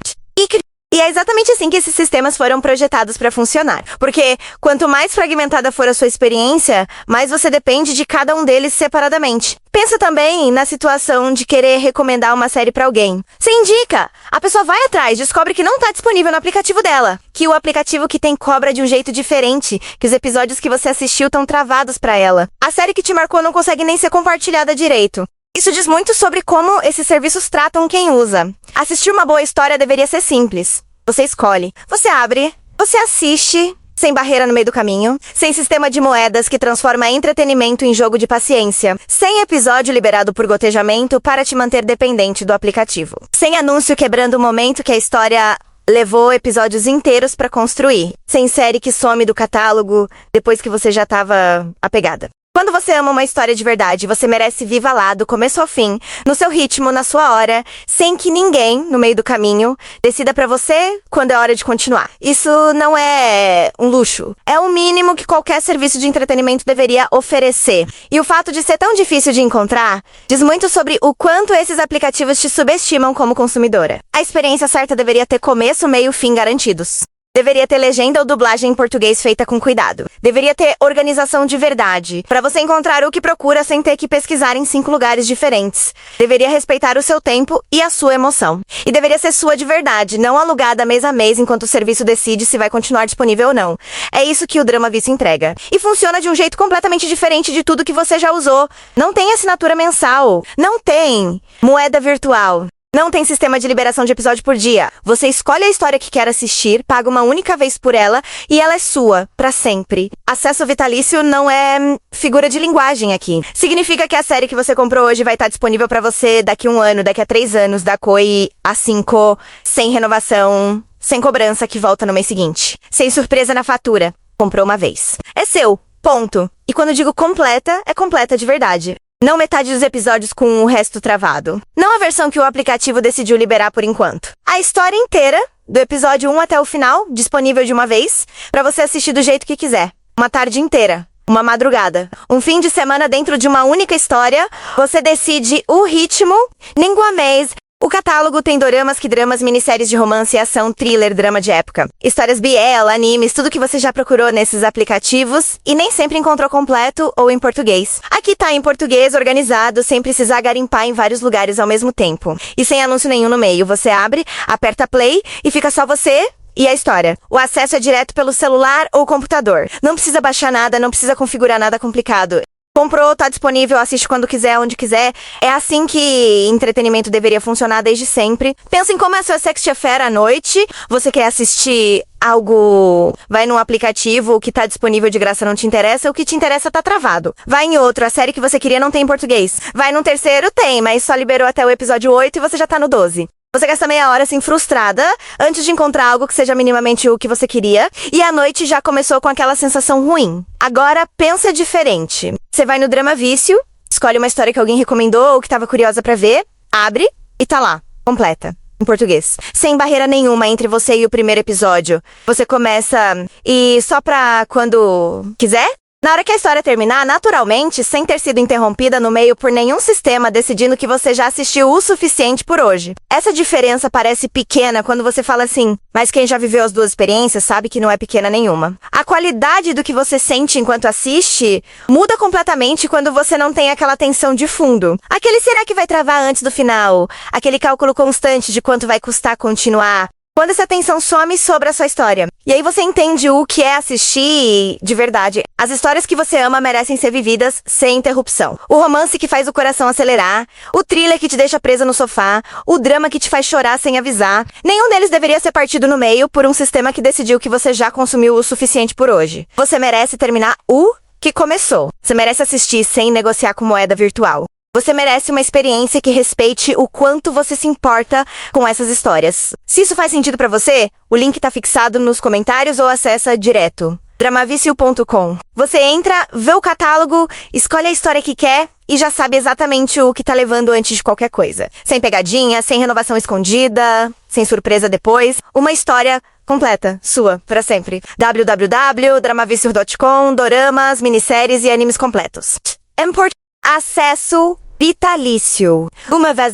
E é exatamente assim que esses sistemas foram projetados para funcionar. Porque quanto mais fragmentada for a sua experiência, mais você depende de cada um deles separadamente. Pensa também na situação de querer recomendar uma série para alguém. Você indica, a pessoa vai atrás, descobre que não está disponível no aplicativo dela, que o aplicativo que tem cobra de um jeito diferente, que os episódios que você assistiu estão travados para ela. A série que te marcou não consegue nem ser compartilhada direito. Isso diz muito sobre como esses serviços tratam quem usa. Assistir uma boa história deveria ser simples. Você escolhe, você abre, você assiste, sem barreira no meio do caminho, sem sistema de moedas que transforma entretenimento em jogo de paciência, sem episódio liberado por gotejamento para te manter dependente do aplicativo, sem anúncio quebrando o momento que a história levou episódios inteiros para construir, sem série que some do catálogo depois que você já estava apegada. Quando você ama uma história de verdade, você merece viva lá, do começo ao fim, no seu ritmo, na sua hora, sem que ninguém, no meio do caminho, decida pra você quando é hora de continuar. Isso não é um luxo. É o mínimo que qualquer serviço de entretenimento deveria oferecer. E o fato de ser tão difícil de encontrar diz muito sobre o quanto esses aplicativos te subestimam como consumidora. A experiência certa deveria ter começo, meio e fim garantidos. Deveria ter legenda ou dublagem em português feita com cuidado. Deveria ter organização de verdade, para você encontrar o que procura sem ter que pesquisar em 5 lugares diferentes. Deveria respeitar o seu tempo e a sua emoção. E deveria ser sua de verdade, não alugada mês a mês enquanto o serviço decide se vai continuar disponível ou não. É isso que o Drama Vício entrega. E funciona de um jeito completamente diferente de tudo que você já usou. Não tem assinatura mensal. Não tem moeda virtual. Não tem sistema de liberação de episódio por dia. Você escolhe a história que quer assistir, paga uma única vez por ela e ela é sua, pra sempre. Acesso vitalício não é figura de linguagem aqui. Significa que a série que você comprou hoje vai estar disponível pra você daqui a 1 ano, daqui a 3 anos, da COI a 5, sem renovação, sem cobrança que volta no mês seguinte. Sem surpresa na fatura. Comprou uma vez. É seu. Ponto. E quando digo completa, é completa de verdade. Não metade dos episódios com o resto travado. Não a versão que o aplicativo decidiu liberar por enquanto. A história inteira, do episódio 1 até o final, disponível de uma vez, pra você assistir do jeito que quiser. Uma tarde inteira. Uma madrugada. Um fim de semana dentro de uma única história. Você decide o ritmo, língua mês. O catálogo tem doramas, k-dramas, minisséries de romance, ação, thriller, drama de época. Histórias BL, animes, tudo que você já procurou nesses aplicativos e nem sempre encontrou completo ou em português. Aqui tá em português, organizado, sem precisar garimpar em vários lugares ao mesmo tempo. E sem anúncio nenhum no meio. Você abre, aperta play e fica só você e a história. O acesso é direto pelo celular ou computador. Não precisa baixar nada, não precisa configurar nada complicado. Comprou, tá disponível, assiste quando quiser, onde quiser. É assim que entretenimento deveria funcionar desde sempre. Pensa em como é a sua sexta affair à noite. Você quer assistir algo... Vai num aplicativo, o que tá disponível de graça não te interessa, o que te interessa tá travado. Vai em outro, a série que você queria não tem em português. Vai num terceiro, tem, mas só liberou até o episódio 8 e você já tá no 12. Você gasta meia hora assim frustrada, antes de encontrar algo que seja minimamente o que você queria, e a noite já começou com aquela sensação ruim. Agora, pensa diferente. Você vai no Drama Vício, escolhe uma história que alguém recomendou ou que estava curiosa pra ver, abre e tá lá, completa, em português. Sem barreira nenhuma entre você e o primeiro episódio. Você começa e só pra quando quiser? Na hora que a história terminar, naturalmente, sem ter sido interrompida no meio por nenhum sistema decidindo que você já assistiu o suficiente por hoje. Essa diferença parece pequena quando você fala assim, mas quem já viveu as duas experiências sabe que não é pequena nenhuma. A qualidade do que você sente enquanto assiste muda completamente quando você não tem aquela tensão de fundo. Aquele será que vai travar antes do final? Aquele cálculo constante de quanto vai custar continuar? Quando essa tensão some sobre a sua história. E aí você entende o que é assistir de verdade. As histórias que você ama merecem ser vividas sem interrupção. O romance que faz o coração acelerar, o thriller que te deixa presa no sofá, o drama que te faz chorar sem avisar. Nenhum deles deveria ser partido no meio por um sistema que decidiu que você já consumiu o suficiente por hoje. Você merece terminar o que começou. Você merece assistir sem negociar com moeda virtual. Você merece uma experiência que respeite o quanto você se importa com essas histórias. Se isso faz sentido pra você, o link tá fixado nos comentários ou acessa direto Dramavicio.com. Você entra, vê o catálogo, escolhe a história que quer e já sabe exatamente o que tá levando antes de qualquer coisa. Sem pegadinha, sem renovação escondida, sem surpresa depois. Uma história completa, sua, pra sempre. www.dramavicio.com, doramas, minisséries e animes completos. Acesso vitalício. Uma vez...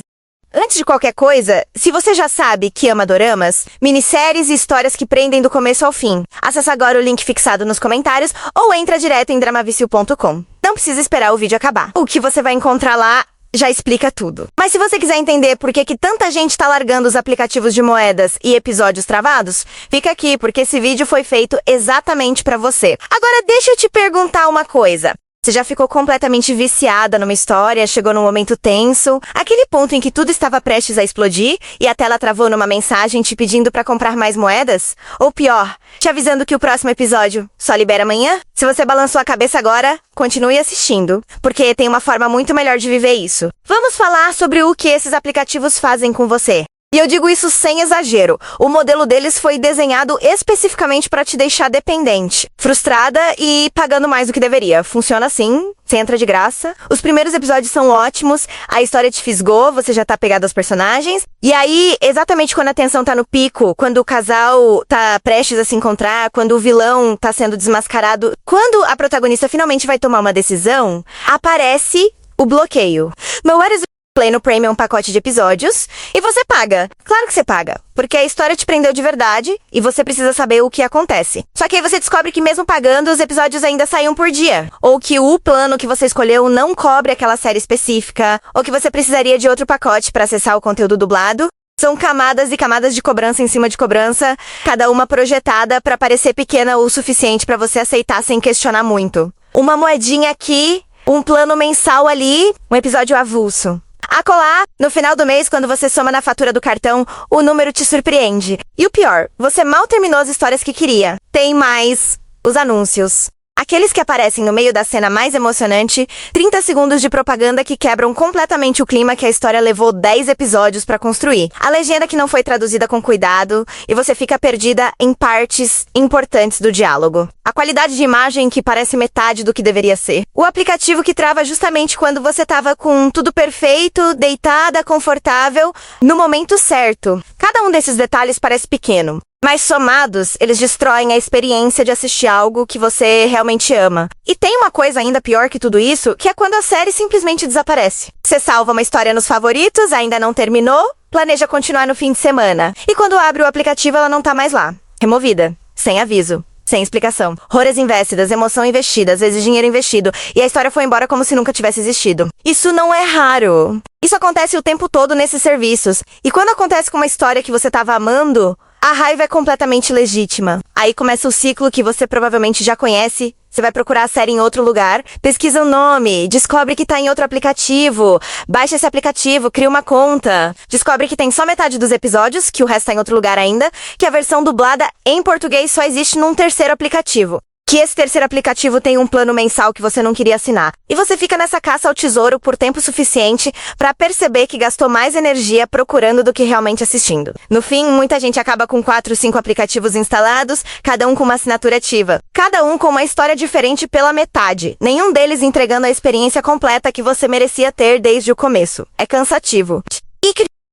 Antes de qualquer coisa, se você já sabe que ama doramas, minisséries e histórias que prendem do começo ao fim, acessa agora o link fixado nos comentários ou entra direto em dramavicio.com. Não precisa esperar o vídeo acabar. O que você vai encontrar lá já explica tudo. Mas se você quiser entender por que tanta gente tá largando os aplicativos de moedas e episódios travados, fica aqui, porque esse vídeo foi feito exatamente pra você. Agora deixa eu te perguntar uma coisa. Você já ficou completamente viciada numa história, chegou num momento tenso, aquele ponto em que tudo estava prestes a explodir e a tela travou numa mensagem te pedindo pra comprar mais moedas? Ou pior, te avisando que o próximo episódio só libera amanhã? Se você balançou a cabeça agora, continue assistindo, porque tem uma forma muito melhor de viver isso. Vamos falar sobre o que esses aplicativos fazem com você. E eu digo isso sem exagero. O modelo deles foi desenhado especificamente para te deixar dependente, frustrada e pagando mais do que deveria. Funciona assim, você entra de graça. Os primeiros episódios são ótimos, a história te fisgou, você já tá pegado aos personagens. E aí, exatamente quando a tensão tá no pico, quando o casal tá prestes a se encontrar, quando o vilão tá sendo desmascarado, quando a protagonista finalmente vai tomar uma decisão, aparece o bloqueio. But what is Play no Premium pacote de episódios e você paga. Claro que você paga, porque a história te prendeu de verdade e você precisa saber o que acontece. Só que aí você descobre que mesmo pagando, os episódios ainda saem um por dia. Ou que o plano que você escolheu não cobre aquela série específica, ou que você precisaria de outro pacote para acessar o conteúdo dublado. São camadas e camadas de cobrança em cima de cobrança, cada uma projetada para parecer pequena o suficiente para você aceitar sem questionar muito. Uma moedinha aqui, um plano mensal ali, um episódio avulso. Acolá, no final do mês, quando você soma na fatura do cartão, o número te surpreende. E o pior, você mal terminou as histórias que queria. Tem mais os anúncios. Aqueles que aparecem no meio da cena mais emocionante, 30 segundos de propaganda que quebram completamente o clima que a história levou 10 episódios pra construir. A legenda que não foi traduzida com cuidado e você fica perdida em partes importantes do diálogo. A qualidade de imagem que parece metade do que deveria ser. O aplicativo que trava justamente quando você tava com tudo perfeito, deitada, confortável, no momento certo. Cada um desses detalhes parece pequeno. Mas somados, eles destroem a experiência de assistir algo que você realmente ama. E tem uma coisa ainda pior que tudo isso, que é quando a série simplesmente desaparece. Você salva uma história nos favoritos, ainda não terminou, planeja continuar no fim de semana. E quando abre o aplicativo, ela não tá mais lá. Removida. Sem aviso. Sem explicação. Horas investidas, emoção investida, às vezes dinheiro investido, e a história foi embora como se nunca tivesse existido. Isso não é raro. Isso acontece o tempo todo nesses serviços. E quando acontece com uma história que você tava amando, a raiva é completamente legítima. Aí começa o ciclo que você provavelmente já conhece. Você vai procurar a série em outro lugar, pesquisa o nome, descobre que tá em outro aplicativo, baixa esse aplicativo, cria uma conta, descobre que tem só metade dos episódios, que o resto tá em outro lugar ainda, que a versão dublada em português só existe num terceiro aplicativo. Que esse terceiro aplicativo tem um plano mensal que você não queria assinar. E você fica nessa caça ao tesouro por tempo suficiente pra perceber que gastou mais energia procurando do que realmente assistindo. No fim, muita gente acaba com 4, 5 aplicativos instalados, cada um com uma assinatura ativa. Cada um com uma história diferente pela metade. Nenhum deles entregando a experiência completa que você merecia ter desde o começo. É cansativo.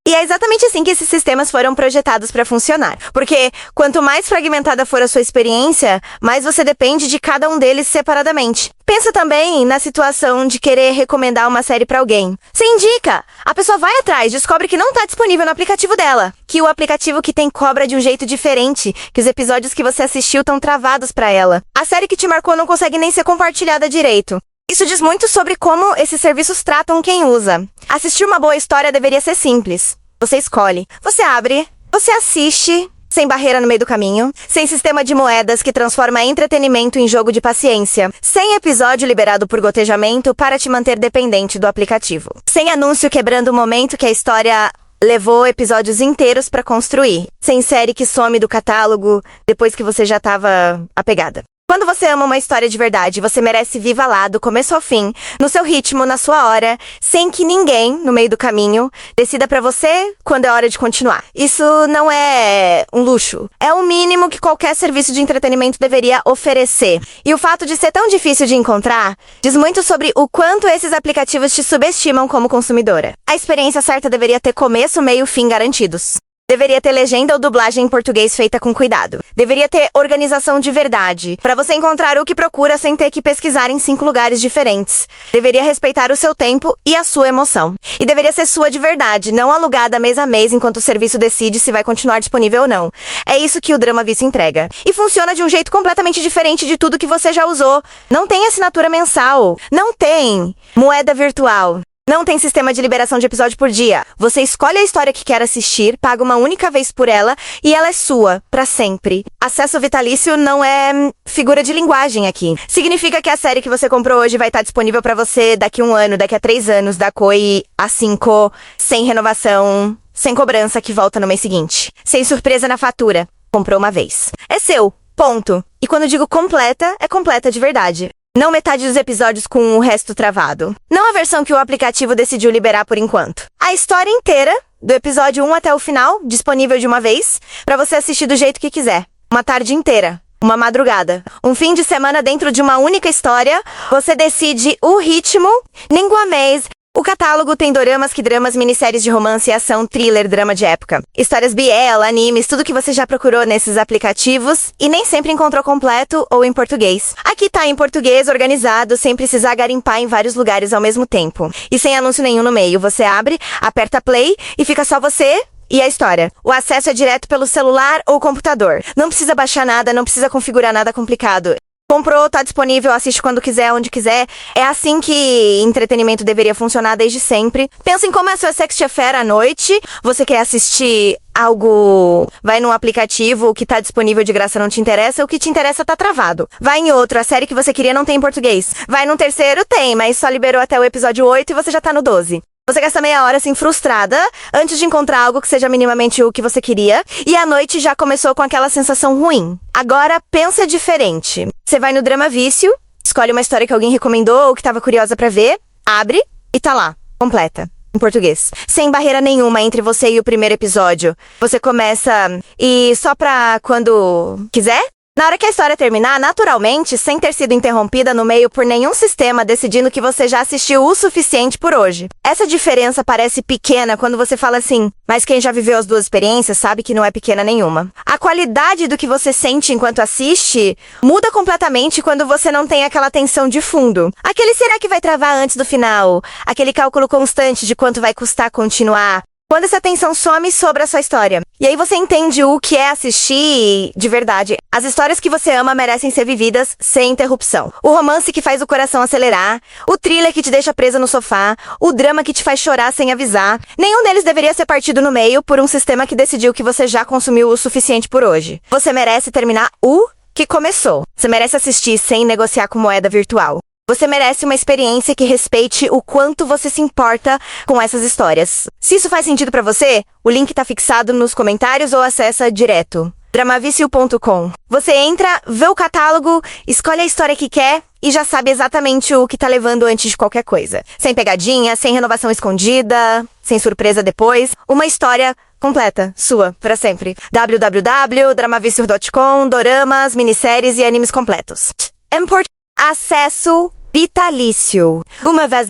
E é exatamente assim que esses sistemas foram projetados para funcionar. Porque quanto mais fragmentada for a sua experiência, mais você depende de cada um deles separadamente. Pensa também na situação de querer recomendar uma série para alguém. Você indica, a pessoa vai atrás, descobre que não tá disponível no aplicativo dela, que o aplicativo que tem cobra de um jeito diferente, que os episódios que você assistiu estão travados para ela. A série que te marcou não consegue nem ser compartilhada direito. Isso diz muito sobre como esses serviços tratam quem usa. Assistir uma boa história deveria ser simples. Você escolhe, você abre, você assiste, sem barreira no meio do caminho, sem sistema de moedas que transforma entretenimento em jogo de paciência, sem episódio liberado por gotejamento para te manter dependente do aplicativo, sem anúncio quebrando o momento que a história levou episódios inteiros para construir, sem série que some do catálogo depois que você já estava apegada. Quando você ama uma história de verdade, você merece viva lá, do começo ao fim, no seu ritmo, na sua hora, sem que ninguém, no meio do caminho, decida pra você quando é hora de continuar. Isso não é um luxo. É o mínimo que qualquer serviço de entretenimento deveria oferecer. E o fato de ser tão difícil de encontrar diz muito sobre o quanto esses aplicativos te subestimam como consumidora. A experiência certa deveria ter começo, meio e fim garantidos. Deveria ter legenda ou dublagem em português feita com cuidado. Deveria ter organização de verdade, para você encontrar o que procura sem ter que pesquisar em 5 lugares diferentes. Deveria respeitar o seu tempo e a sua emoção. E deveria ser sua de verdade, não alugada mês a mês enquanto o serviço decide se vai continuar disponível ou não. É isso que o Drama Vício entrega. E funciona de um jeito completamente diferente de tudo que você já usou. Não tem assinatura mensal. Não tem moeda virtual. Não tem sistema de liberação de episódio por dia. Você escolhe a história que quer assistir, paga uma única vez por ela e ela é sua, pra sempre. Acesso vitalício não é figura de linguagem aqui. Significa que a série que você comprou hoje vai estar disponível pra você daqui a 1 ano, daqui a 3 anos, da COI a 5, sem renovação, sem cobrança que volta no mês seguinte. Sem surpresa na fatura. Comprou uma vez. É seu. Ponto. E quando digo completa, é completa de verdade. Não metade dos episódios com o resto travado. Não a versão que o aplicativo decidiu liberar por enquanto. A história inteira, do episódio 1 até o final, disponível de uma vez, pra você assistir do jeito que quiser. Uma tarde inteira. Uma madrugada. Um fim de semana dentro de uma única história. Você decide o ritmo, língua mês. O catálogo tem doramas, k-dramas, minisséries de romance, ação, thriller, drama de época. Histórias BL, animes, tudo que você já procurou nesses aplicativos e nem sempre encontrou completo ou em português. Aqui tá em português, organizado, sem precisar garimpar em vários lugares ao mesmo tempo. E sem anúncio nenhum no meio. Você abre, aperta play e fica só você e a história. O acesso é direto pelo celular ou computador. Não precisa baixar nada, não precisa configurar nada complicado. Comprou, tá disponível, assiste quando quiser, onde quiser. É assim que entretenimento deveria funcionar desde sempre. Pensa em como é a sua sexta affair à noite. Você quer assistir algo... Vai num aplicativo, o que tá disponível de graça não te interessa, o que te interessa tá travado. Vai em outro, a série que você queria não tem em português. Vai num terceiro, tem, mas só liberou até o episódio 8 e você já tá no 12. Você gasta meia hora assim frustrada, antes de encontrar algo que seja minimamente o que você queria, e a noite já começou com aquela sensação ruim. Agora, pensa diferente. Você vai no Drama Vício, escolhe uma história que alguém recomendou ou que estava curiosa pra ver, abre e tá lá, completa. Em português. Sem barreira nenhuma entre você e o primeiro episódio. Você começa e só pra quando quiser? Na hora que a história terminar, naturalmente, sem ter sido interrompida no meio por nenhum sistema decidindo que você já assistiu o suficiente por hoje. Essa diferença parece pequena quando você fala assim, mas quem já viveu as duas experiências sabe que não é pequena nenhuma. A qualidade do que você sente enquanto assiste muda completamente quando você não tem aquela tensão de fundo. Aquele será que vai travar antes do final? Aquele cálculo constante de quanto vai custar continuar? Quando essa tensão some sobre a sua história. E aí você entende o que é assistir de verdade. As histórias que você ama merecem ser vividas sem interrupção. O romance que faz o coração acelerar, o thriller que te deixa presa no sofá, o drama que te faz chorar sem avisar. Nenhum deles deveria ser partido no meio por um sistema que decidiu que você já consumiu o suficiente por hoje. Você merece terminar o que começou. Você merece assistir sem negociar com moeda virtual. Você merece uma experiência que respeite o quanto você se importa com essas histórias. Se isso faz sentido pra você, o link tá fixado nos comentários ou acessa direto. dramavicio.com. Você entra, vê o catálogo, escolhe a história que quer e já sabe exatamente o que tá levando antes de qualquer coisa. Sem pegadinha, sem renovação escondida, sem surpresa depois. Uma história completa, sua, pra sempre. www.dramavicio.com, doramas, minisséries e animes completos. Acesso vitalício. Uma vez